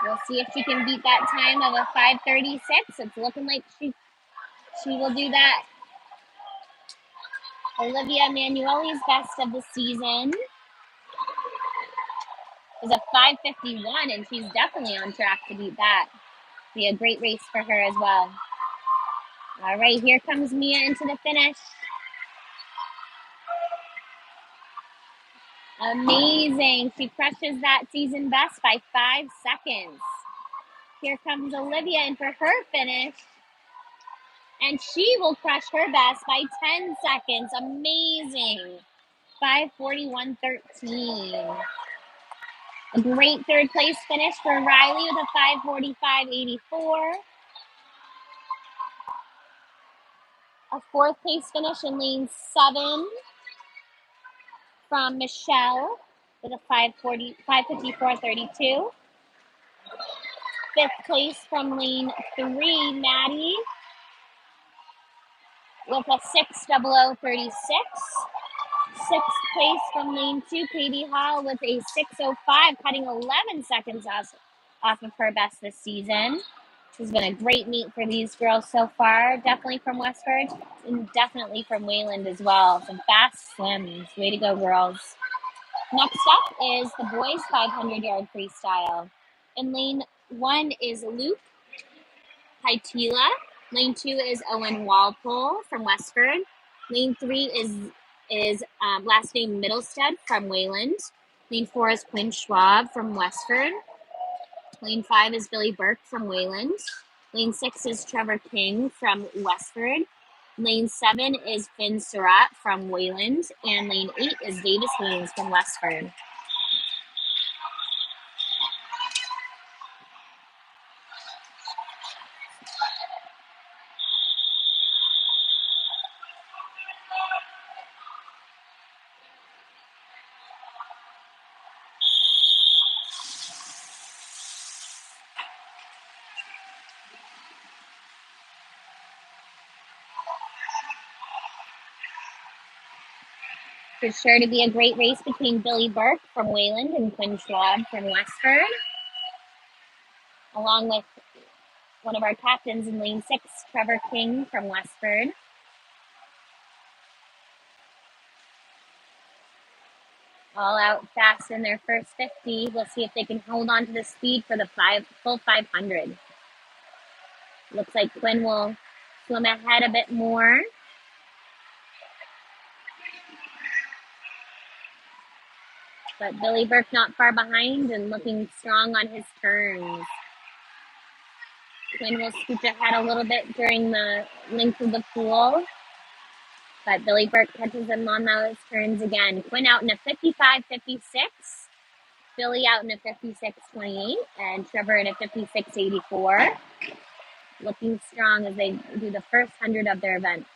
We'll see if she can beat that time of a 5:36. It's looking like she will do that. Olivia Emanuele's best of the season is a 5:51, and she's definitely on track to beat that. Be a great race for her as well. All right, here comes Mia into the finish. Amazing. She crushes that season best by 5 seconds. Here comes Olivia in for her finish. And she will crush her best by 10 seconds. Amazing. 5:41.13. A great third place finish for Riley with a 5:45.84. A fourth place finish in lane 7 from Michelle with a 5:54.32. Fifth place from lane 3, Maddie with a 6:00.36. Sixth place from lane 2, Katie Hall with a 6:05, cutting 11 seconds off of her best this season. This has been a great meet for these girls so far. Definitely from Westford and definitely from Wayland as well. Some fast swims. Way to go, girls. Next up is the boys 500-yard freestyle. In lane 1 is Luke Haitila. Lane 2 is Owen Walpole from Westford. Lane 3 is last name Middlestead from Wayland. Lane 4 is Quinn Schwab from Westford. Lane 5 is Billy Burke from Wayland. Lane 6 is Trevor King from Westford. Lane 7 is Finn Surratt from Wayland. And lane 8 is Davis Haynes from Westford. It's sure to be a great race between Billy Burke from Wayland and Quinn Schwab from Westford, along with one of our captains in lane 6, Trevor King from Westford. All out fast in their first 50. We'll see if they can hold on to the speed for the full 500. Looks like Quinn will swim ahead a bit more. But Billy Burke not far behind and looking strong on his turns. Quinn will scooch ahead a little bit during the length of the pool. But Billy Burke catches him on those turns again. Quinn out in a 55.56. Billy out in a 56.28. And Trevor in a 56.84. Looking strong as they do the first 100 of their event.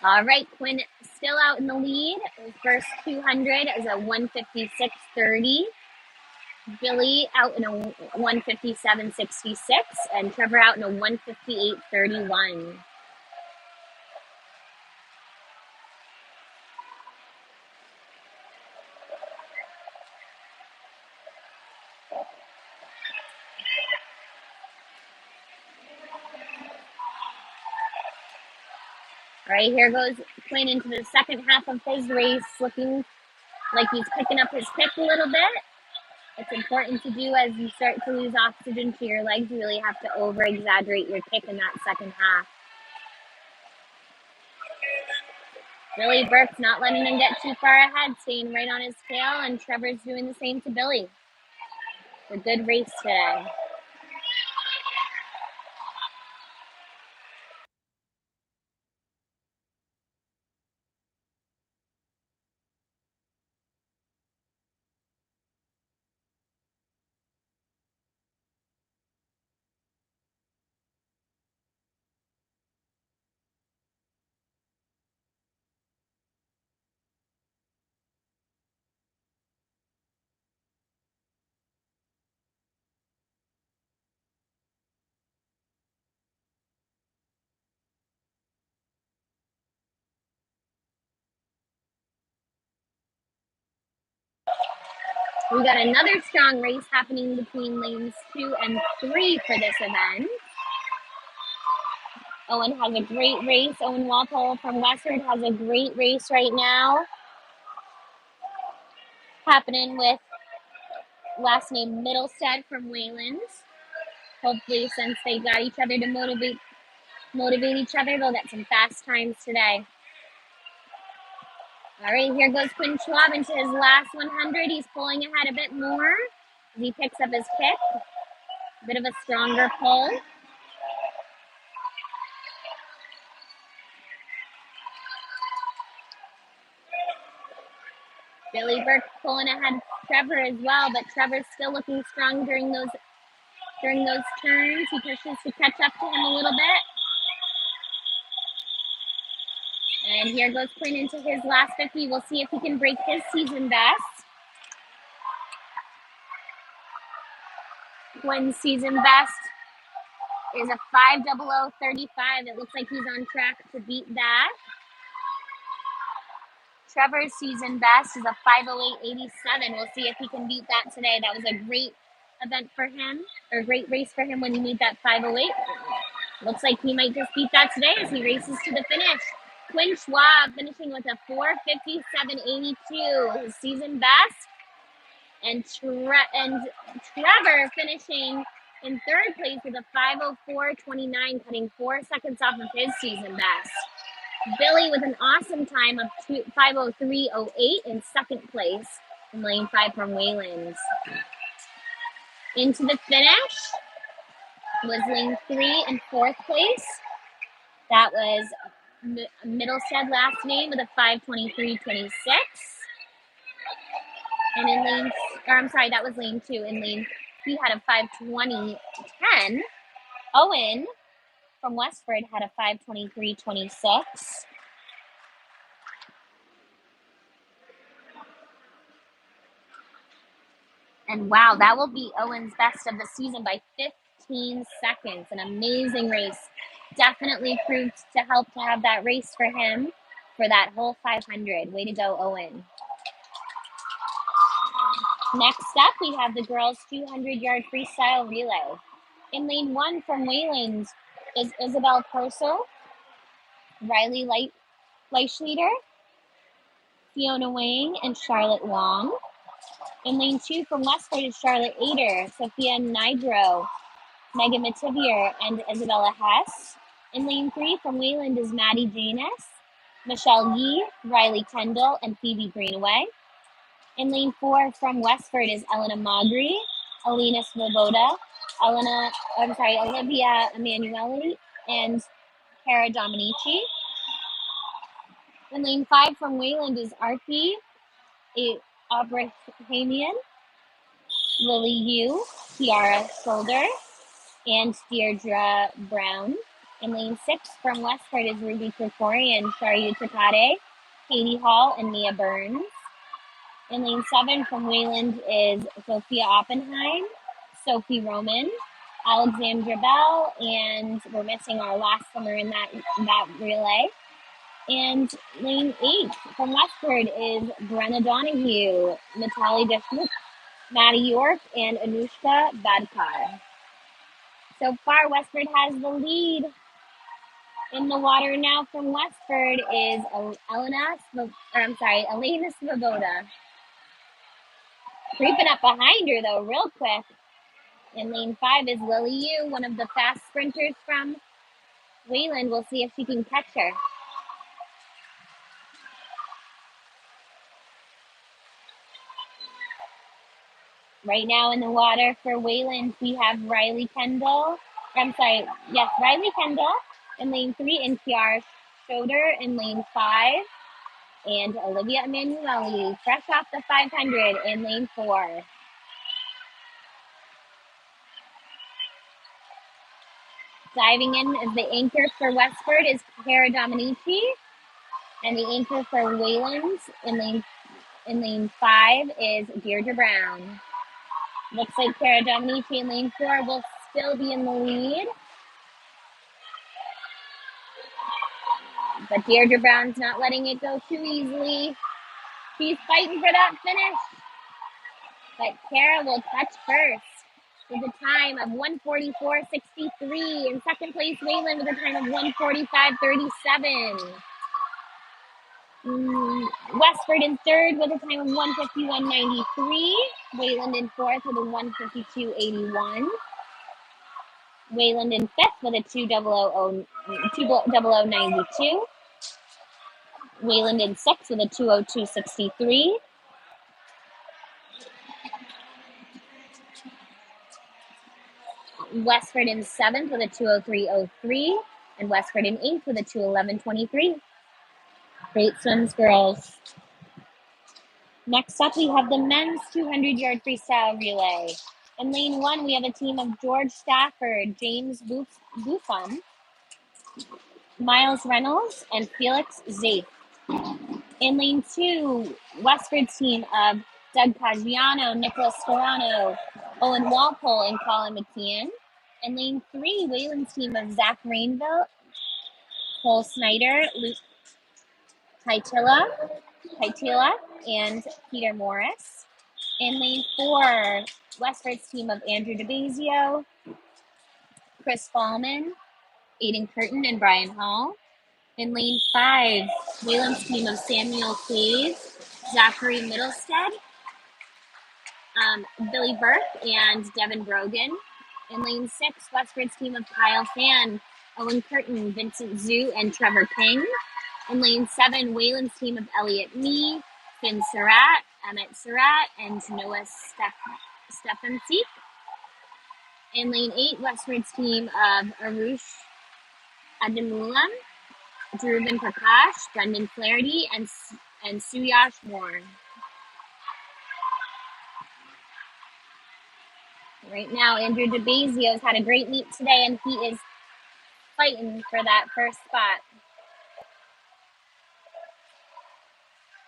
All right, Quinn still out in the lead. His first 200 is a 156.30. Billy out in a 157.66, and Trevor out in a 158.31. All right, here goes Quinn into the second half of his race, looking like he's picking up his kick a little bit. It's important to do as you start to lose oxygen to your legs. You really have to over-exaggerate your kick in that second half. Billy Burke's not letting him get too far ahead, staying right on his tail, and Trevor's doing the same to Billy. It's a good race today. We got another strong race happening between lanes 2 and 3 for this event. Owen has a great race. Owen Walpole from Westford has a great race right now. Happening with last name Middlestead from Wayland. Hopefully, since they got each other to motivate each other, they'll get some fast times today. All right, here goes Quinn Schwab into his last 100. He's pulling ahead a bit more as he picks up his kick. A bit of a stronger pull. Billy Burke pulling ahead Trevor as well, but Trevor's still looking strong during those turns. He pushes to catch up to him a little bit. And here goes Quinn into his last 50. We'll see if he can break his season best. Quinn's season best is a 5:00:35. It looks like he's on track to beat that. Trevor's season best is a 5:08:87. We'll see if he can beat that today. That was a great event for him, or a great race for him when he made that 5:08. Looks like he might just beat that today as he races to the finish. Quinn Schwab finishing with a 4:57:82, his season best. And Trevor finishing In third place with a 5:04.29, cutting 4 seconds off of his season best. Billy with an awesome time of 5:03.08 in second place in lane 5 from Wayland. Into the finish was lane 3 in fourth place. That was Middlestead last name with a 5:23.26. And in lane, or I'm sorry, that was lane 2. In lane, he had a 5:20.10. Owen from Westford had a 5:23.26. And wow, that will be Owen's best of the season by 15 seconds. An amazing race. Definitely proved to help to have that race for him for that whole 500. Way to go, Owen. Next up, we have the girls' 200-yard freestyle relay. In lane 1 from Wayland is Isabel Purcell, Riley Leischlieder, Fiona Wang, and Charlotte Wong. In lane 2 from Westford is Charlotte Ader, Sophia Nidro, Megan Mativier, and Isabella Hess. In lane 3 from Wayland is Maddie Janus, Michelle Yee, Riley Kendall, and Phoebe Greenaway. In lane 4 from Westford is Elena Magri, Alina Svoboda, Olivia Emanuele, and Cara Dominici. In lane 5 from Wayland is Arthi Abrahamian, Lily Yu, Kiara Shoulder, and Deirdre Brown. In lane 6 from Westford is Ruby Krikorian, Sharu Takade, Katie Hall, and Mia Burns. In lane 7 from Wayland is Sophia Oppenheim, Sophie Roman, Alexandra Bell, and we're missing our last swimmer in that relay. And lane 8 from Westford is Brenna Donahue, Natalie Deshmukh, Maddie York, and Anushka Badkar. So far, Westford has the lead. In the water now from Westford is Elena Svoboda. Creeping up behind her, though, real quick. In lane 5 is Lily Yu, one of the fast sprinters from Wayland. We'll see if she can catch her. Right now in the water for Wayland, we have Riley Kendall. Riley Kendall in lane 3 and Kiara Schroeder in lane 5. And Olivia Emanuele, fresh off the 500 in lane 4. Diving in as the anchor for Westford is Cara Dominici. And the anchor for Wayland in lane 5 is Deirdre Brown. Looks like Cara Dominici in lane 4 will still be in the lead. But Deirdre Brown's not letting it go too easily. She's fighting for that finish. But Cara will touch first with a time of 1:44.63. In second place, Wayland with a time of 1:45.37. Westford in third with a time of 1:51.93. Wayland in fourth with a 1:52.81. Wayland in fifth with a 2:00.92. Wayland in sixth with a 2:02.63. Westford in seventh with a 2:03.03. And Westford in eighth with a 2:11.23. Great swims, girls. Next up, we have the men's 200-yard freestyle relay. In lane 1, we have a team of George Stafford, James Buffum, Miles Reynolds, and Felix Zaith. In lane 2, Westford's team of Doug Caggiano, Nicholas Scarano, Owen Walpole, and Colin McKeon. In lane 3, Wayland's team of Zach Rainville, Cole Snyder, Luke Kaitila, and Peter Morris. In lane 4, Westford's team of Andrew DeBazio, Chris Fallman, Aiden Curtin, and Brian Hall. In lane 5, Wayland's team of Samuel Cave, Zachary Middlestead, Billy Burke, and Devin Brogan. In lane 6, Westford's team of Kyle Fan, Owen Curtin, Vincent Zhu, and Trevor King. In lane 7, Wayland's team of Elliot Mee, Finn Surratt, Emmett Surratt, and Noah Stefanczyk. In lane 8, Westford's team of Arush Adamulam, Dhruvan Prakash, Brendan Flaherty, and Suyash Moore. Right now, Andrew DeBazio's had a great meet today, and he is fighting for that first spot.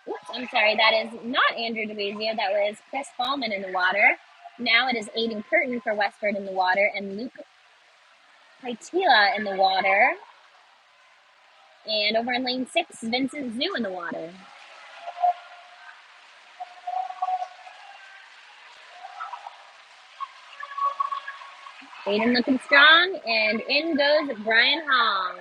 Oops, I'm sorry, that is not Andrew DeBazio. That was Chris Ballman in the water. Now it is Aiden Curtin for Westford in the water, and Luke Paitila in the water. And over in lane 6, Vincent Zhu in the water. Aiden looking strong, and in goes Brian Hong.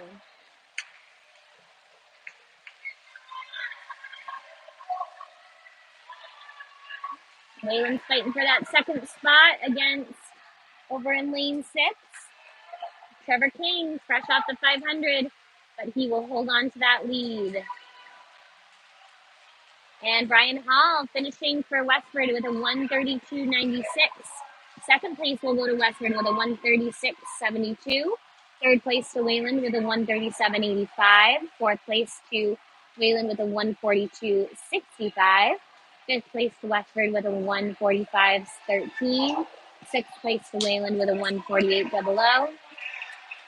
Wayland's fighting for that second spot against over in lane 6. Trevor King, fresh off the 500, but he will hold on to that lead. And Brian Hall finishing for Westford with a 132.96. Second place will go to Westford with a 136.72. Third place to Wayland with a 137.85. Fourth place to Wayland with a 142.65. Fifth place to Westford with a 145.13. Sixth place to Wayland with a 148.00.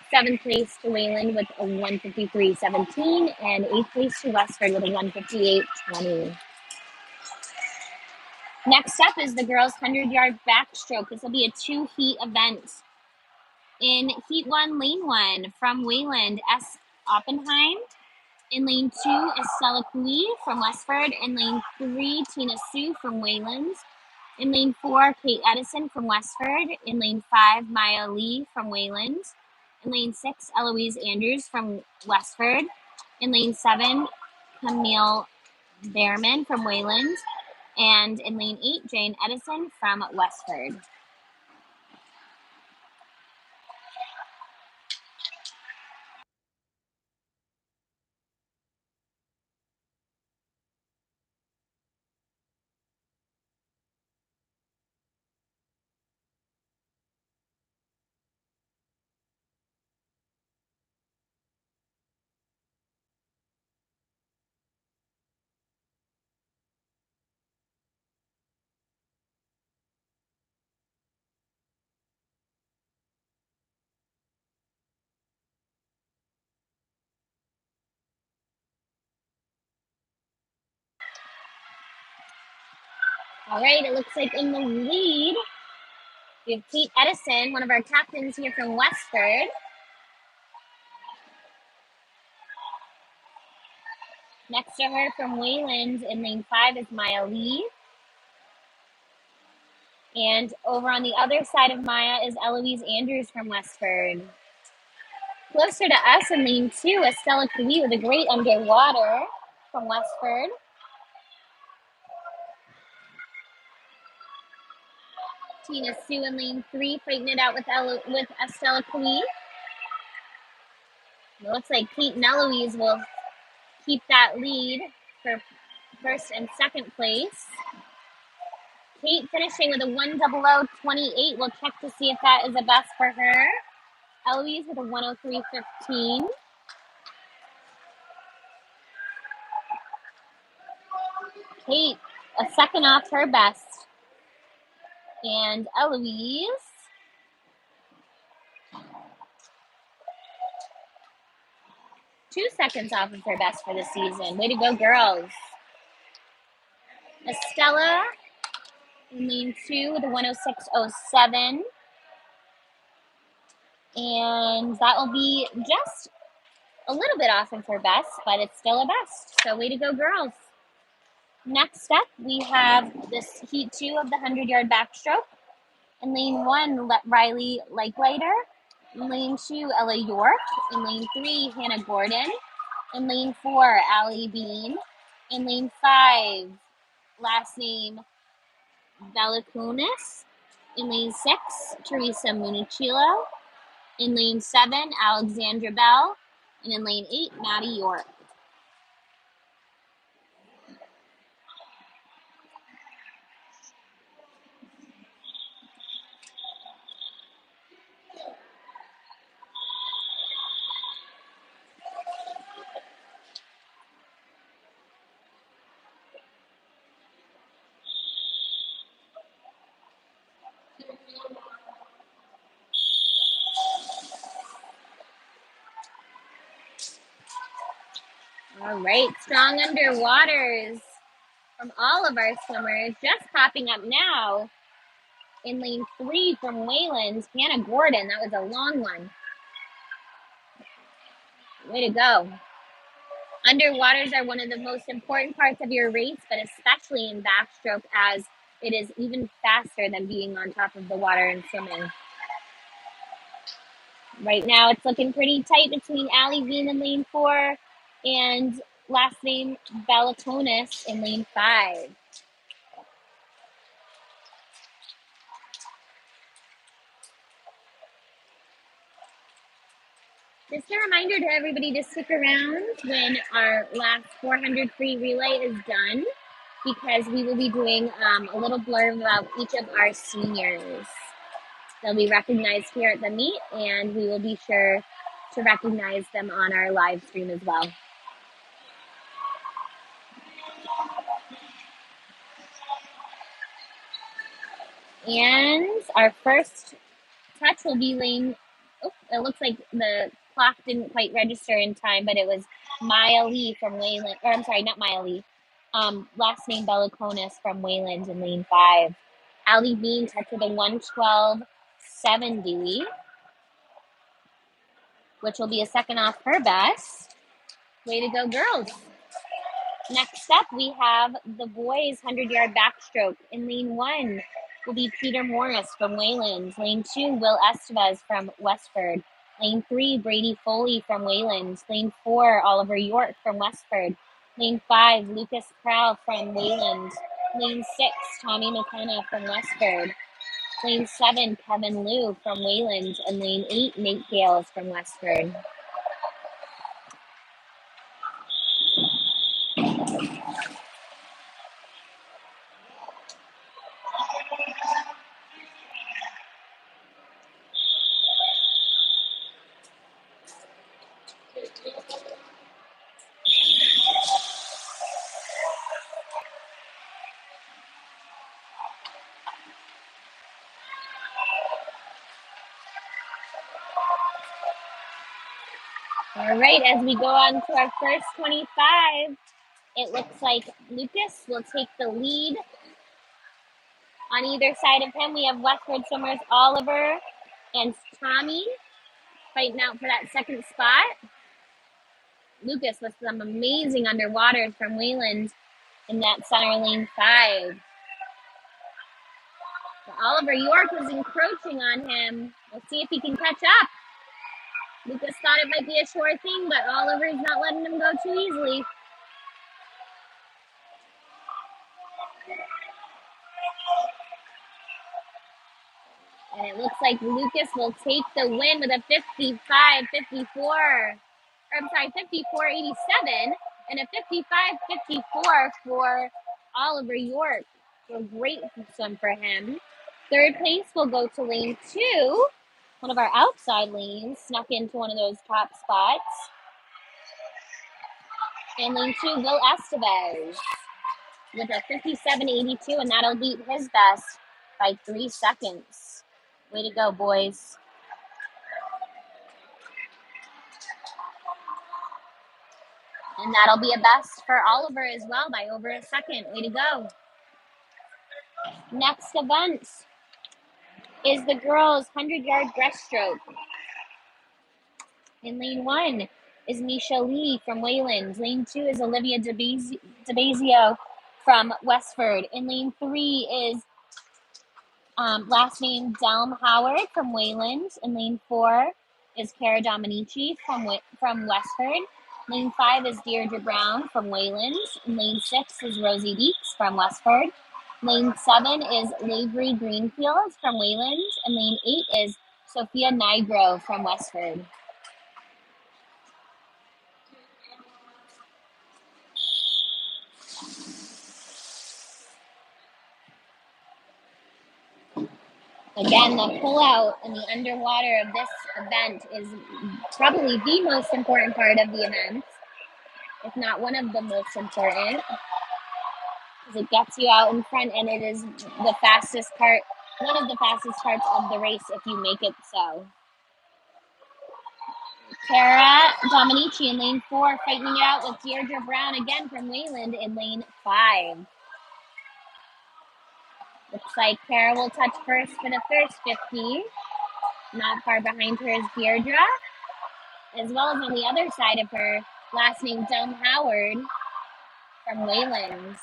Seventh place to Wayland with a 153.17. And eighth place to Westford with a 158.20. Next up is the girls' 100-yard backstroke. This will be a 2-heat event. In Heat 1, Lane 1, from Wayland, S. Oppenheim. In Lane 2, Estella Cui from Westford. In Lane 3, Tina Sue from Wayland. In Lane 4, Kate Edison from Westford. In Lane 5, Maya Lee from Wayland. In Lane 6, Eloise Andrews from Westford. In Lane 7, Camille Behrman from Wayland. And in lane 8, Jane Edison from Westford. All right, it looks like in the lead, we have Kate Edison, one of our captains here from Westford. Next to her from Wayland in lane 5 is Maya Lee. And over on the other side of Maya is Eloise Andrews from Westford. Closer to us in lane 2, Estella Cui with a great underwater from Westford. Tina Sue in lane 3, fighting it out with Estella Cui. It looks like Kate and Eloise will keep that lead for first and second place. Kate finishing with a 100.28. We'll check to see if that is a best for her. Eloise with a 103.15. Kate, a second off her best. And Eloise, two seconds off of her best for the season. Way to go, girls. Estella in lane 2 with a 106.07. And that will be just a little bit off of her best, but it's still a best. So way to go, girls. Next up, we have this Heat 2 of the 100-yard backstroke. In lane 1, Riley Likelighter. In lane 2, Ella York. In lane 3, Hannah Gordon. In lane 4, Allie Bean. In lane 5, last name Belakunis. In lane 6, Teresa Municillo. In lane 7, Alexandra Bell. And in lane 8, Maddie York. All right, strong underwaters from all of our swimmers. Just popping up now in lane 3 from Wayland, Hannah Gordon. That was a long one. Way to go. Underwaters are one of the most important parts of your race, but especially in backstroke, as it is even faster than being on top of the water and swimming. Right now, it's looking pretty tight between Allie Bean in lane 4 and last name Balakonis in lane 5. Just a reminder to everybody to stick around when our last 400 free relay is done, because we will be doing a little blurb about each of our seniors. They'll be recognized here at the meet, and we will be sure to recognize them on our live stream as well. And our first touch will be lane, it looks like the clock didn't quite register in time, but it was Maya Lee from Wayland, or I'm sorry, not Maya Lee, last name Belakonis from Wayland in lane 5. Allie Bean touched with a 1:12.70, which will be a second off her best. Way to go, girls. Next up, we have the boys 100-yard backstroke. In lane 1 will be Peter Morris from Wayland. Lane 2, Will Estevez from Westford. Lane 3, Brady Foley from Wayland. Lane 4, Oliver York from Westford. Lane 5, Lucas Prowl from Wayland. Lane 6, Tommy McKenna from Westford. Lane 7, Kevin Liu from Wayland. And lane 8, Nate Gales from Westford. All right, as we go on to our first 25, it looks like Lucas will take the lead. On either side of him, we have Westford swimmers Oliver and Tommy fighting out for that second spot. Lucas with some amazing underwaters from Wayland in that center lane 5. But Oliver York was encroaching on him. We'll see if he can catch up. Lucas thought it might be a sure thing, but Oliver's not letting him go too easily. And it looks like Lucas will take the win with a 55-54. I'm sorry, 54-87 and a 55-54 for Oliver York. So great swim for him. Third place will go to lane 2. One of our outside lanes snuck into one of those top spots. And lane 2, Will Estevez with a 57-82, and that'll beat his best by 3 seconds. Way to go, boys. And that'll be a best for Oliver as well by over a second. Way to go. Next event is the girls' 100-yard breaststroke. In lane 1 is Misha Lee from Wayland. Lane 2 is Olivia DeBazio from Westford. In lane 3 is last name Delm Howard from Wayland. In lane 4 is Cara Dominici from Westford. Lane 5 is Deirdre Brown from Wayland. In lane 6 is Rosie Deeks from Westford. Lane 7 is Lavery Greenfields from Wayland, and lane 8 is Sophia Nigro from Westford. Again, the pullout and the underwater of this event is probably the most important part of the event, if not one of the most important, because it gets you out in front, and it is the fastest part, one of the fastest parts of the race if you make it so. Cara Dominici in lane 4, fighting it out with Deirdre Brown again from Wayland in lane 5. Looks like Cara will touch first for the first 50. Not far behind her is Deirdre, as well as on the other side of her, last name Del Howard from Waylands.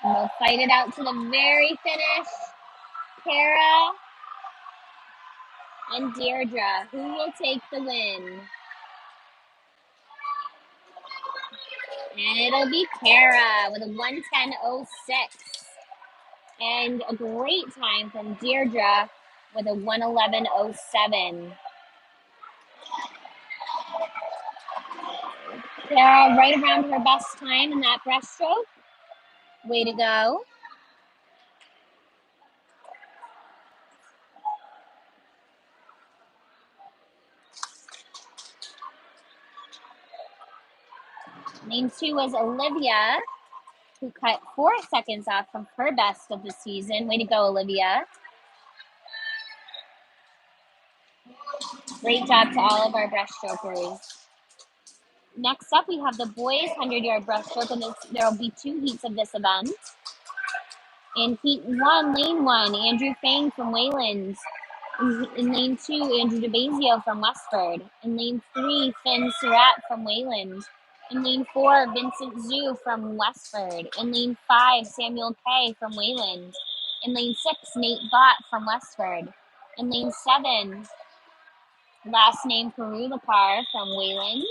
And they'll fight it out to the very finish. Cara and Deirdre, who will take the win? And it'll be Cara with a 1:10.06. And a great time from Deirdre with a 1:11.07. Cara right around her best time in that breaststroke. Way to go. Lane 2 was Olivia, who cut 4 seconds off from her best of the season. Way to go, Olivia. Great job to all of our breaststrokers. Next up, we have the boys 100-yard breaststroke, and there will be 2 heats of this event. In heat 1, lane 1, Andrew Fang from Wayland. In lane 2, Andrew DeBazio from Westford. In lane 3, Finn Surratt from Wayland. In lane 4, Vincent Zhu from Westford. In lane 5, Samuel Kay from Wayland. In lane 6, Nate Bott from Westford. In lane 7, last name Perulapar from Wayland.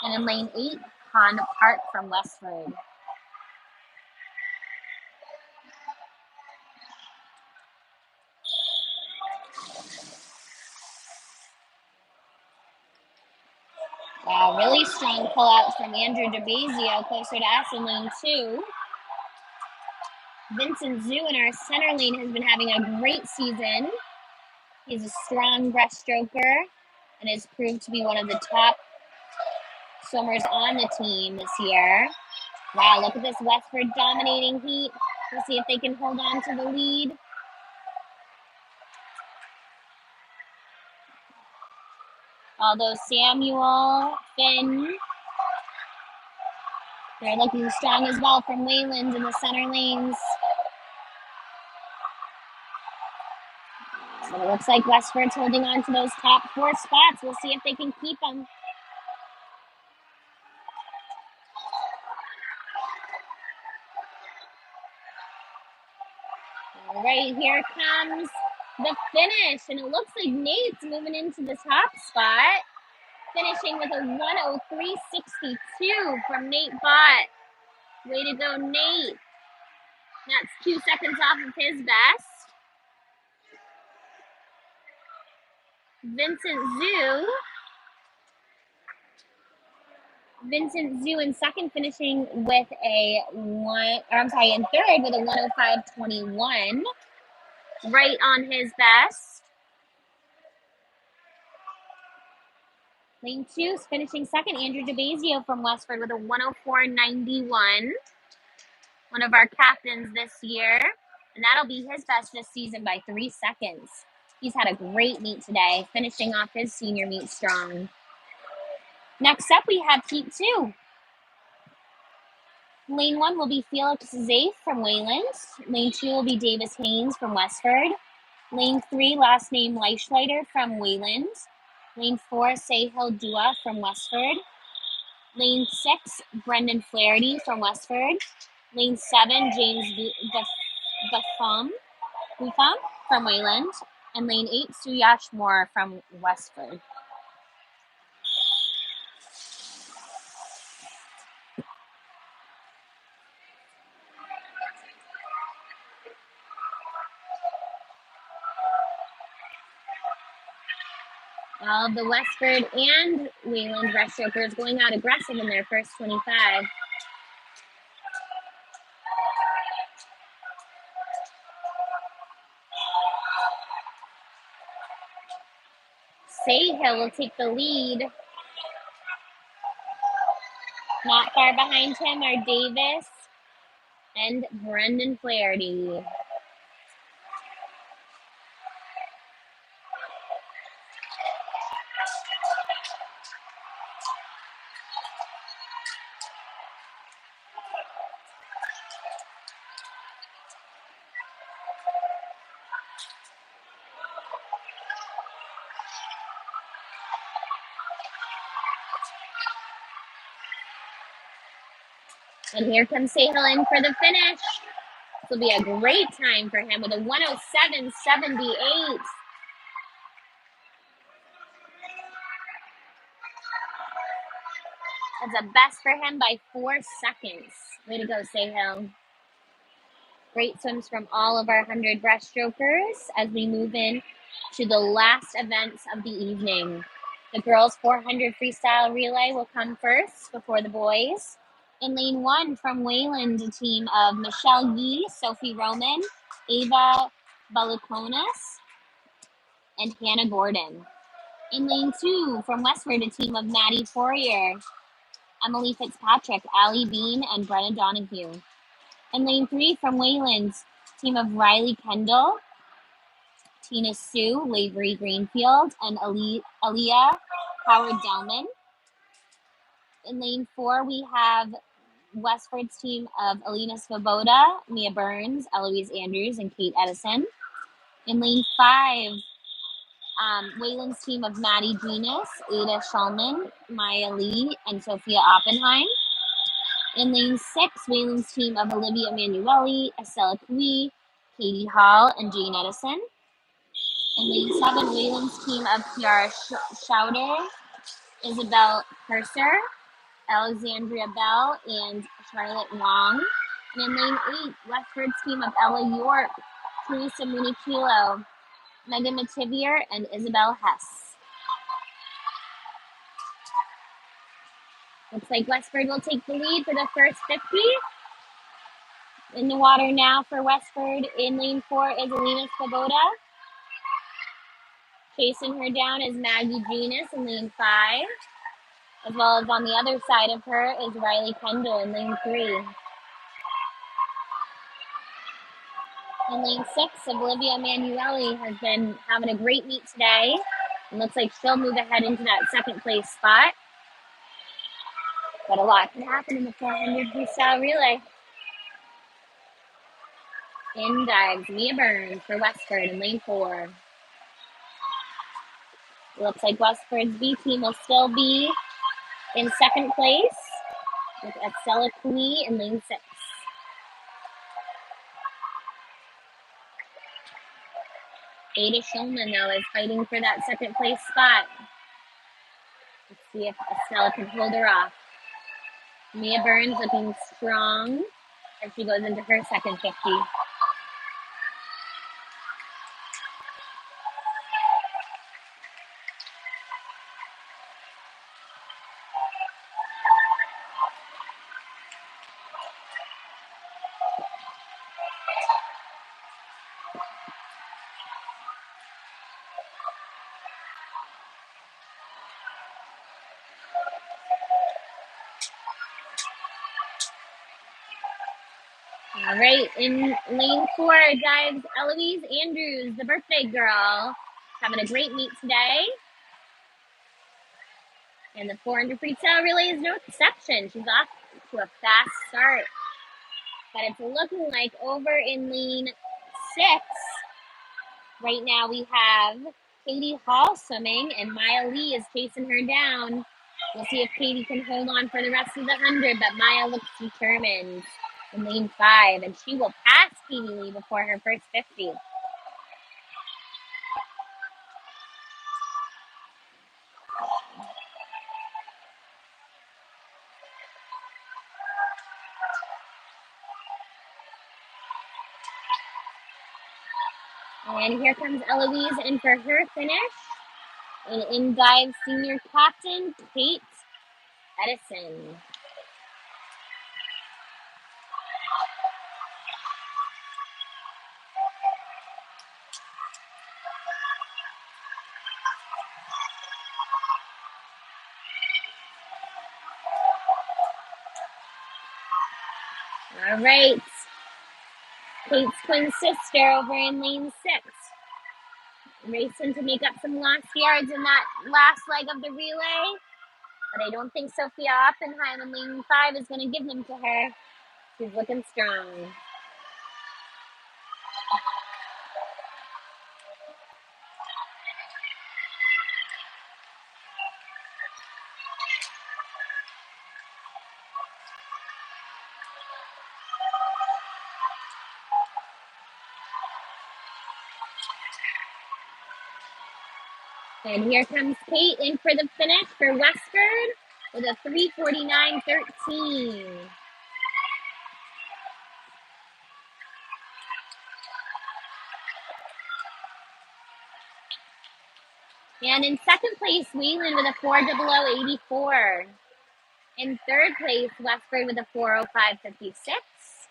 And in lane 8, Han Park from Westford. Wow, really strong pullouts from Andrew DeBazio closer to us in lane 2. Vincent Zhu in our center lane has been having a great season. He's a strong breaststroker and has proved to be one of the top swimmers on the team this year. Wow, look at this Westford dominating heat. We'll see if they can hold on to the lead. Although Samuel, Finn, they're looking strong as well from Wayland in the center lanes. But it looks like Westford's holding on to those top 4 spots. We'll see if they can keep them. All right, here comes the finish, and it looks like Nate's moving into the top spot, finishing with a 1:03.62 from Nate Bott. Way to go, Nate. That's 2 seconds off of his best. Vincent Zhu in second, finishing with in third with a 1:05.21. Right on his best. Lane 2 is finishing second, Andrew DeBazio from Westford with a 1:04.91. One of our captains this year, and that'll be his best this season by 3 seconds. He's had a great meet today, finishing off his senior meet strong. Next up, we have heat 2. Lane 1 will be Felix Zafe from Wayland. Lane 2 will be Davis Haynes from Westford. Lane 3, last name Leischleiter from Wayland. Lane 4, Sahil Dua from Westford. Lane 6, Brendan Flaherty from Westford. Lane 7, James Buffum from Wayland. In lane 8, Sue Yashmore from Westford. All the Westford and Wayland breaststrokers going out aggressive in their first 25. Sayhill will take the lead. Not far behind him are Davis and Brendan Flaherty. And here comes Sayhill in for the finish. This will be a great time for him with a 107.78. That's a best for him by 4 seconds. Way to go, Sayhill. Great swims from all of our 100 breaststrokers as we move in to the last events of the evening. The girls' 400 freestyle relay will come first before the boys. In lane 1 from Wayland, a team of Michelle Yee, Sophie Roman, Ava Balukonis, and Hannah Gordon. In lane 2 from Westford, a team of Maddie Fourier, Emily Fitzpatrick, Allie Bean, and Brenna Donahue. In lane 3 from Wayland, team of Riley Kendall, Tina Sue, Lavery Greenfield, and Aaliyah Howard-Delman. In lane 4, we have Westford's team of Alina Svoboda, Mia Burns, Eloise Andrews, and Kate Edison. In lane 5, Wayland's team of Maddie Genus, Ada Shulman, Maya Lee, and Sophia Oppenheim. In lane 6, Wayland's team of Olivia Emanuele, Estella Cui, Katie Hall, and Jane Edison. In lane 7, Wayland's team of Kiara Schauder, Isabel Purser, Alexandria Bell, and Charlotte Wong. And in lane 8, Westford's team of Ella York, Teresa Munichilo, Megan Mativier, and Isabel Hess. Looks like Westford will take the lead for the first 50. In the water now for Westford in lane 4 is Alina Svoboda. Chasing her down is Maggie Genus in lane 5. As well as on the other side of her is Riley Kendall in lane 3. In lane 6, Olivia Emanuele has been having a great meet today. It looks like she'll move ahead into that second place spot. But a lot can happen in the 400 freestyle relay. In dives Mia Burns for Westford in lane 4. It looks like Westford's B team will still be in second place with Estella Cui in lane 6. Ada Shulman, though, is fighting for that second place spot. Let's see if Estella can hold her off. Mia Burns looking strong as she goes into her second 50. All right, in lane 4 dives Eloise Andrews, the birthday girl, having a great meet today. And the 400 freestyle relay is no exception. She's off to a fast start. But it's looking like over in lane 6, right now we have Katie Hall swimming, and Maya Lee is chasing her down. We'll see if Katie can hold on for the rest of the 100, but Maya looks determined in lane 5, and she will pass Katie Lee before her first 50. And here comes Eloise in for her finish. And in dives senior captain, Kate Edison. All right. Kate's twin sister over in lane 6. Racing to make up some lost yards in that last leg of the relay. But I don't think Sophia Oppenheim in lane 5 is going to give them to her. She's looking strong. And here comes Kate in for the finish for Westford with a 3:49.13. And in second place, Wayland with a 4:00.84. In third place, Westford with a 4:05.56.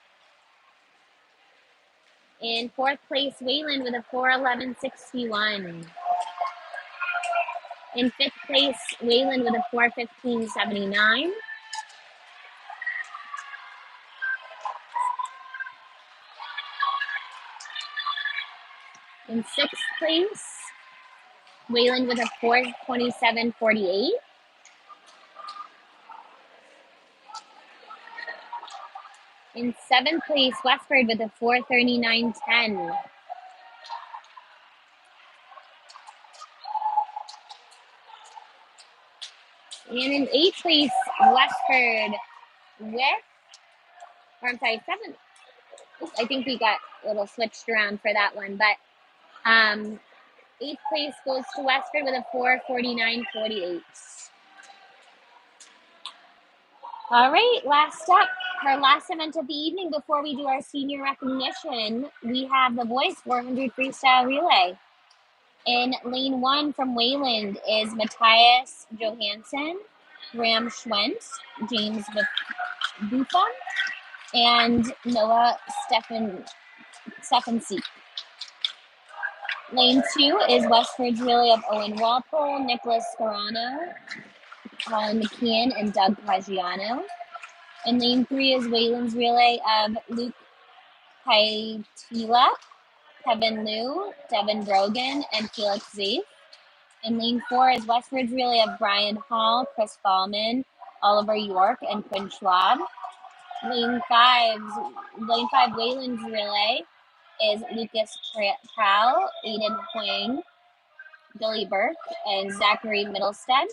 In fourth place, Wayland with a 4:11.61. In fifth place, Wayland with a 4:15.79. In sixth place, Wayland with a 4:27.48. In seventh place, Westford with a 4:39.10. And in eighth place, Westford seventh. I think we got a little switched around for that one, but eighth place goes to Westford with a 4:49.48. All right, last up, our last event of the evening before we do our senior recognition, we have the boys 400 freestyle relay. In lane 1 from Wayland is Matthias Johansson, Graham Schwent, James Buffon, and Noah Stefanski. Lane 2 is Westford's relay of Owen Walpole, Nicholas Scarano, Colin McKeon, and Doug Paggiano. In lane 3 is Wayland's relay of Luke Paitila, Kevin Liu, Devin Brogan, and Felix Zaith. In lane 4 is Westford's relay of Brian Hall, Chris Ballman, Oliver York, and Quinn Schwab. Lane 5 Wayland's relay is Lucas Prowl, Aiden Huang, Billy Burke, and Zachary Middlestead.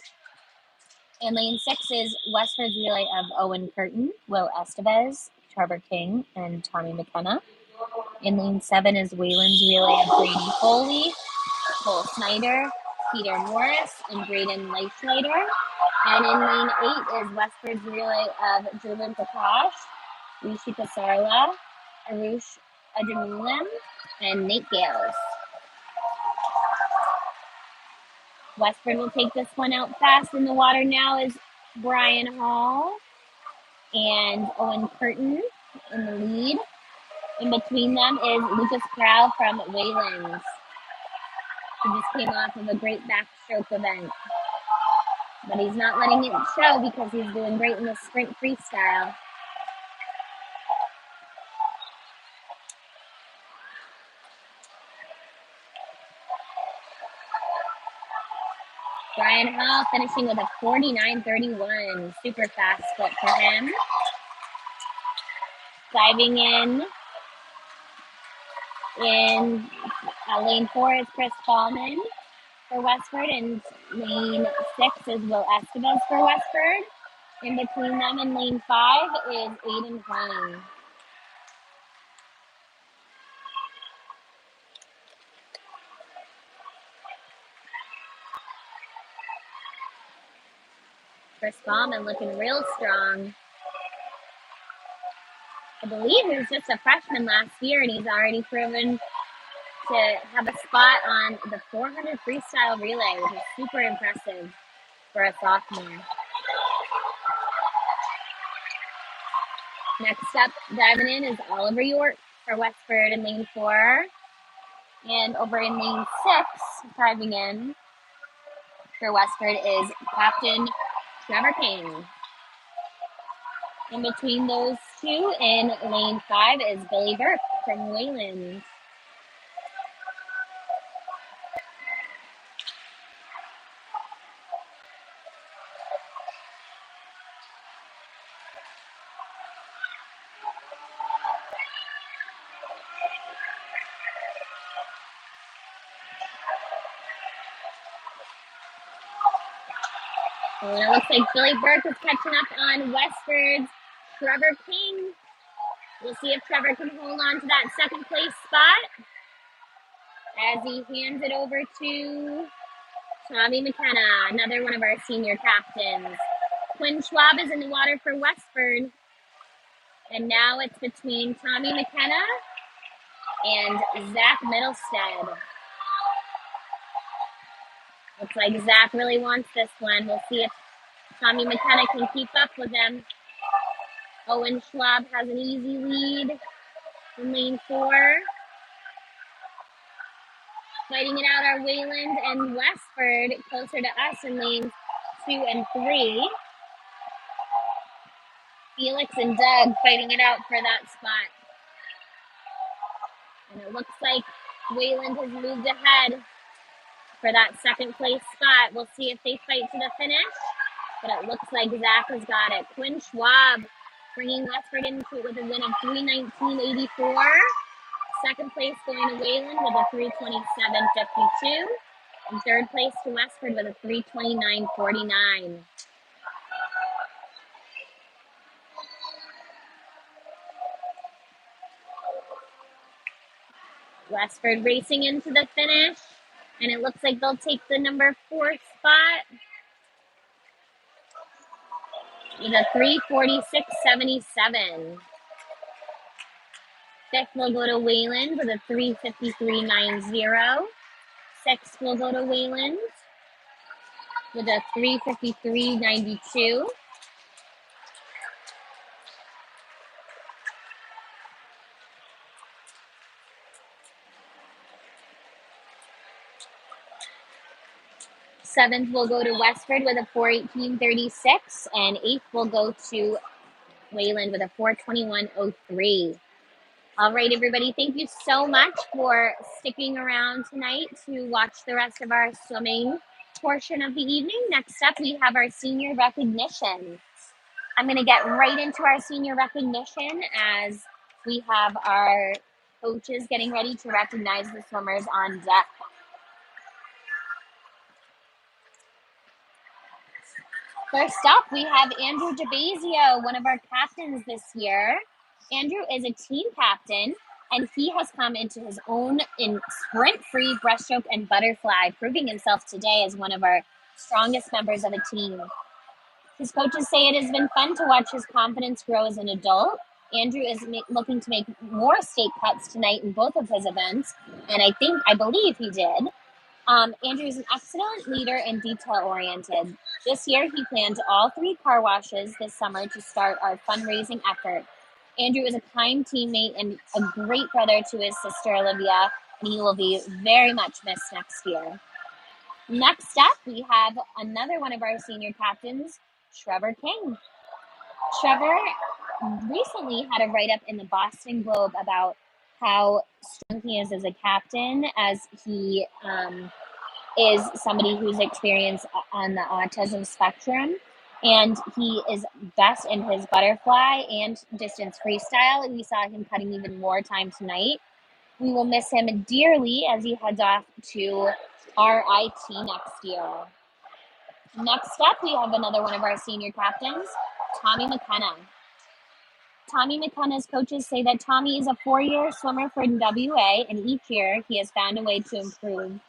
And lane 6 is Westford's relay of Owen Curtin, Will Estevez, Trevor King, and Tommy McKenna. In lane 7 is Wayland's relay of Brady Foley, Cole Snyder, Peter Morris, and Braden Leichlider. And in lane 8 is Westford's relay of Julian Prakash, Rishi Kasarla, Arush Ajamulim, and Nate Gales. Westford will take this one out fast. In the water now is Brian Hall and Owen Curtin in the lead. In between them is Lucas Prowl from Wayland, who just came off of a great backstroke event. But he's not letting it show because he's doing great in the sprint freestyle. Brian Hall finishing with a 49.31. Super fast split for him. Diving in lane 4 is Chris Ballman for Westford, and lane 6 is Will Estevez for Westford. In between them in lane 5 is Aiden Huang. Chris Ballman looking real strong. I believe he was just a freshman last year, and he's already proven to have a spot on the 400 freestyle relay, which is super impressive for a sophomore. Next up, diving in is Oliver York for Westford in lane 4. And over in lane 6, diving in for Westford is Captain Trevor King. In between those two, in lane 5, is Billy Burke from Wayland. And it looks like Billy Burke is catching up on Westford's Trevor King. We'll see if Trevor can hold on to that second place spot as he hands it over to Tommy McKenna, another one of our senior captains. Quinn Schwab is in the water for Westford. And now it's between Tommy McKenna and Zach Middlestead. Looks like Zach really wants this one. We'll see if Tommy McKenna can keep up with him. Owen Schwab has an easy lead in lane 4. Fighting it out are Wayland and Westford closer to us in lanes 2 and 3. Felix and Doug fighting it out for that spot. And it looks like Wayland has moved ahead for that second place spot. We'll see if they fight to the finish. But it looks like Zach has got it. Quinn Schwab bringing Westford into it with a win of 3:19.84. Second place going to Wayland with a 3:27.52. And third place to Westford with a 3:29.49. Westford racing into the finish. And it looks like they'll take the number 4 spot with a 3:46.77. Fifth will go to Wayland with a 3:53.90. Sixth will go to Wayland with a 3:53.92. Seventh will go to Westford with a 4:18.36, and eighth will go to Wayland with a 4:21.03. All right, everybody, thank you so much for sticking around tonight to watch the rest of our swimming portion of the evening. Next up, we have our senior recognition. I'm going to get right into our senior recognition as we have our coaches getting ready to recognize the swimmers on deck. First up, we have Andrew DeBazio, one of our captains this year. Andrew is a team captain, and he has come into his own in sprint-free breaststroke and butterfly, proving himself today as one of our strongest members of the team. His coaches say it has been fun to watch his confidence grow as an adult. Andrew is looking to make more state cuts tonight in both of his events, and I believe he did. Andrew is an excellent leader and detail-oriented. This year, he planned all 3 car washes this summer to start our fundraising effort. Andrew is a kind teammate and a great brother to his sister, Olivia, and he will be very much missed next year. Next up, we have another one of our senior captains, Trevor King. Trevor recently had a write-up in the Boston Globe about how strong he is as a captain, as he is somebody who's experienced on the autism spectrum, and he is best in his butterfly and distance freestyle. We saw him cutting even more time tonight. We will miss him dearly as he heads off to RIT next year. Next up, we have another one of our senior captains, Tommy McKenna. Tommy McKenna's coaches say that Tommy is a 4-year swimmer for WA, and each year he has found a way to improve.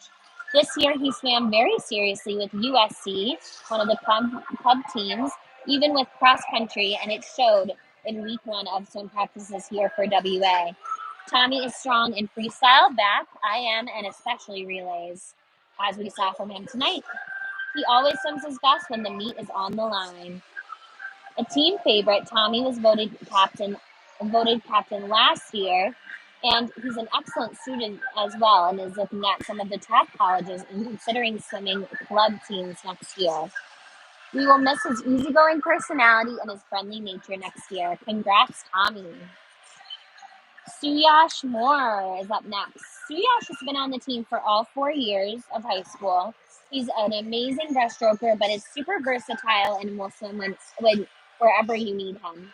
This year he swam very seriously with USC, one of the club teams, even with cross country, and it showed in week 1 of swim practices here for WA. Tommy is strong in freestyle, back, IM, and especially relays, as we saw from him tonight. He always swims his best when the meet is on the line. A team favorite, Tommy was voted captain last year, and he's an excellent student as well, and is looking at some of the top colleges and considering swimming club teams next year. We will miss his easygoing personality and his friendly nature next year. Congrats, Tommy. Suyash Moore is up next. Suyash has been on the team for all 4 years of high school. He's an amazing breaststroker, but is super versatile and will swim when wherever you need him.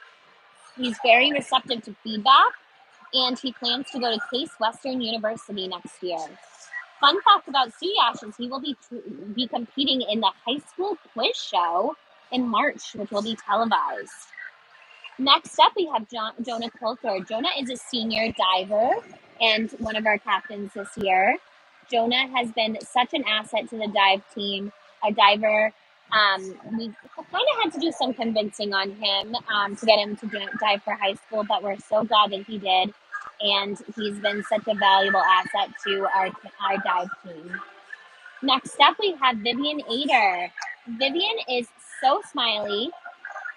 He's very receptive to feedback, and he plans to go to Case Western University next year. Fun fact about Suyash is he will be competing in the high school quiz show in March, which will be televised. Next up, we have Jonah Coulter. Jonah is a senior diver and one of our captains this year. Jonah has been such an asset to the dive team, a diver. We kind of had to do some convincing on him to get him to dive for high school, but we're so glad that he did. And he's been such a valuable asset to our dive team. Next up, we have Vivian Ader. Vivian is so smiley.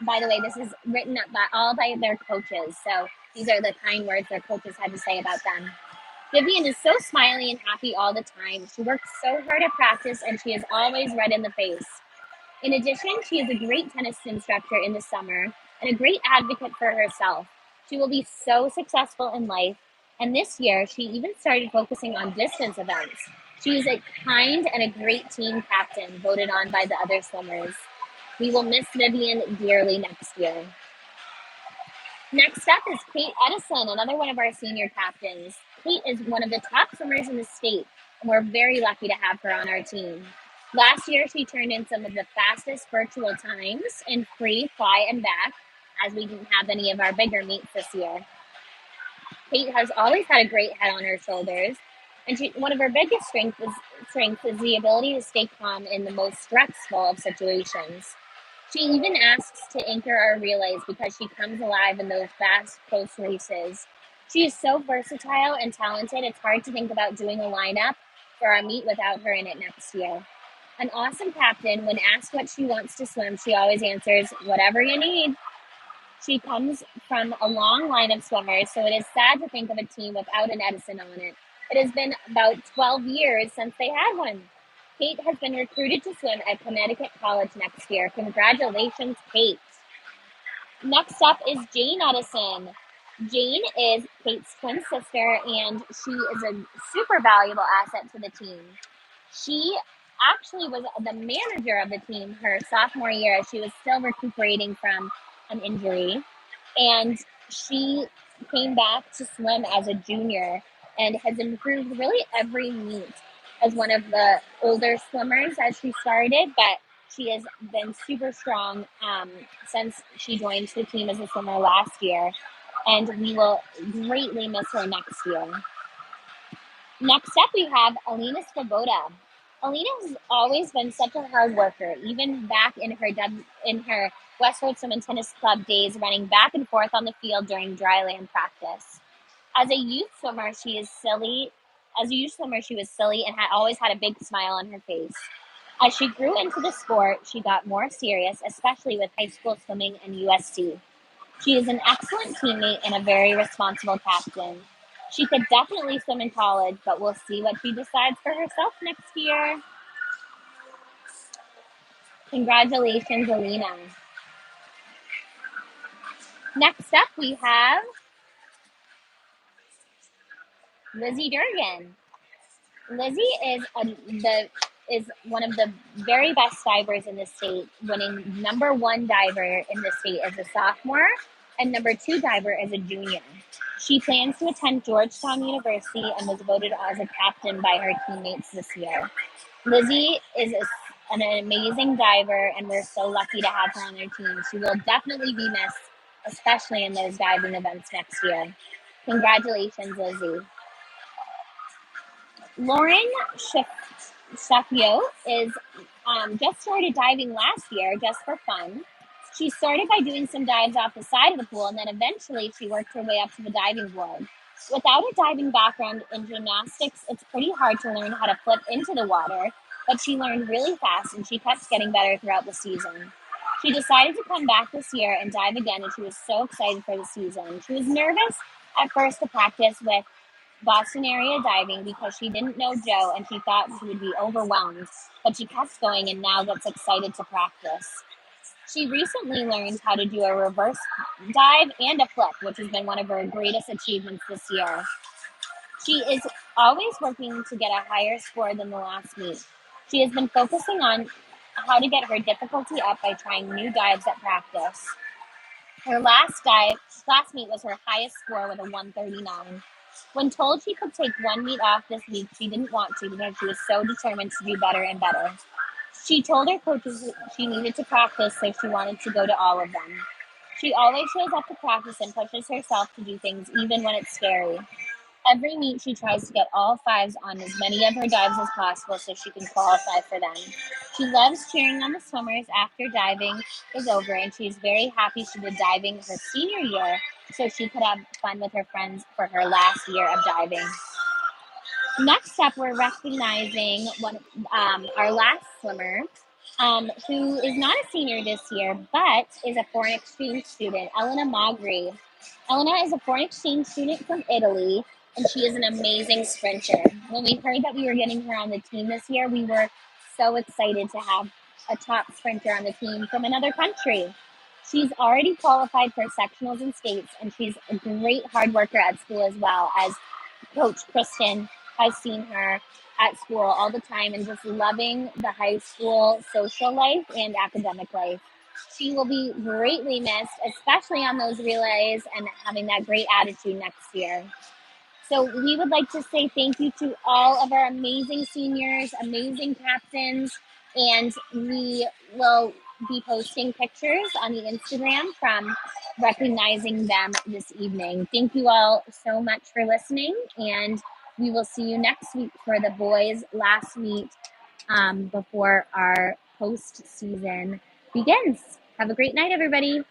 By the way, this is written up all by their coaches. So these are the kind words their coaches had to say about them. Vivian is so smiley and happy all the time. She works so hard at practice, and she is always red in the face. In addition, she is a great tennis instructor in the summer and a great advocate for herself. She will be so successful in life. And this year, she even started focusing on distance events. She is a kind and a great team captain, voted on by the other swimmers. We will miss Vivian dearly next year. Next up is Kate Edison, another one of our senior captains. Kate is one of the top swimmers in the state, and we're very lucky to have her on our team. Last year, she turned in some of the fastest virtual times in free, fly, and back, as we didn't have any of our bigger meets this year. Kate has always had a great head on her shoulders, and one of her biggest strengths is the ability to stay calm in the most stressful of situations. She even asks to anchor our relays because she comes alive in those fast, close races. She is so versatile and talented, it's hard to think about doing a lineup for our meet without her in it next year. An awesome captain, when asked what she wants to swim, she always answers, whatever you need. She comes from a long line of swimmers, so it is sad to think of a team without an Edison on it. It has been about 12 years since they had one. Kate has been recruited to swim at Connecticut College next year. Congratulations, Kate. Next up is Jane Edison. Jane is Kate's twin sister, and she is a super valuable asset to the team. She actually was the manager of the team her sophomore year, as she was still recuperating from an injury. And she came back to swim as a junior and has improved really every meet as one of the older swimmers as she started, but she has been super strong since she joined the team as a swimmer last year, and we will greatly miss her next year. Next up, we have Alina Svoboda. Alina has always been such a hard worker, even back in her Westford Swim and Tennis Club days, running back and forth on the field during dryland practice. As a youth swimmer, she was silly and had always had a big smile on her face. As she grew into the sport, she got more serious, especially with high school swimming and USC. She is an excellent teammate and a very responsible captain. She could definitely swim in college, but we'll see what she decides for herself next year. Congratulations, Alina. Next up, we have Lizzie Durgan. Lizzie is one of the very best divers in the state, winning number 1 diver in the state as a sophomore and number 2 diver as a junior. She plans to attend Georgetown University and was voted as a captain by her teammates this year. Lizzie is an amazing diver, and we're so lucky to have her on our team. She will definitely be missed, especially in those diving events next year. Congratulations, Lizzie. Lauren Sheffield is just started diving last year just for fun. She started by doing some dives off the side of the pool, and then eventually she worked her way up to the diving board. Without a diving background in gymnastics, it's pretty hard to learn how to flip into the water, but she learned really fast and she kept getting better throughout the season. She decided to come back this year and dive again, and she was so excited for the season. She was nervous at first to practice with Boston area diving because she didn't know Joe and she thought she would be overwhelmed, but she kept going and now gets excited to practice. She recently learned how to do a reverse dive and a flip, which has been one of her greatest achievements this year. She is always working to get a higher score than the last meet. She has been focusing on how to get her difficulty up by trying new dives at practice. Her last meet was her highest score with a 139. When told she could take one meet off this week, she didn't want to because she was so determined to do better and better. She told her coaches she needed to practice, so she wanted to go to all of them. She always shows up to practice and pushes herself to do things even when it's scary. Every meet, she tries to get all fives on as many of her dives as possible so she can qualify for them. She loves cheering on the swimmers after diving is over, and she's very happy she did diving her senior year so she could have fun with her friends for her last year of diving. Next up, we're recognizing our last swimmer, who is not a senior this year, but is a foreign exchange student, Elena Magri. Elena is a foreign exchange student from Italy, and she is an amazing sprinter. When we heard that we were getting her on the team this year, we were so excited to have a top sprinter on the team from another country. She's already qualified for sectionals and states, and she's a great hard worker at school as well, as Coach Kristen has seen her at school all the time and just loving the high school social life and academic life. She will be greatly missed, especially on those relays and having that great attitude next year. So we would like to say thank you to all of our amazing seniors, amazing captains, and we will be posting pictures on the Instagram from recognizing them this evening. Thank you all so much for listening, and we will see you next week for the boys' last meet before our postseason begins. Have a great night, everybody.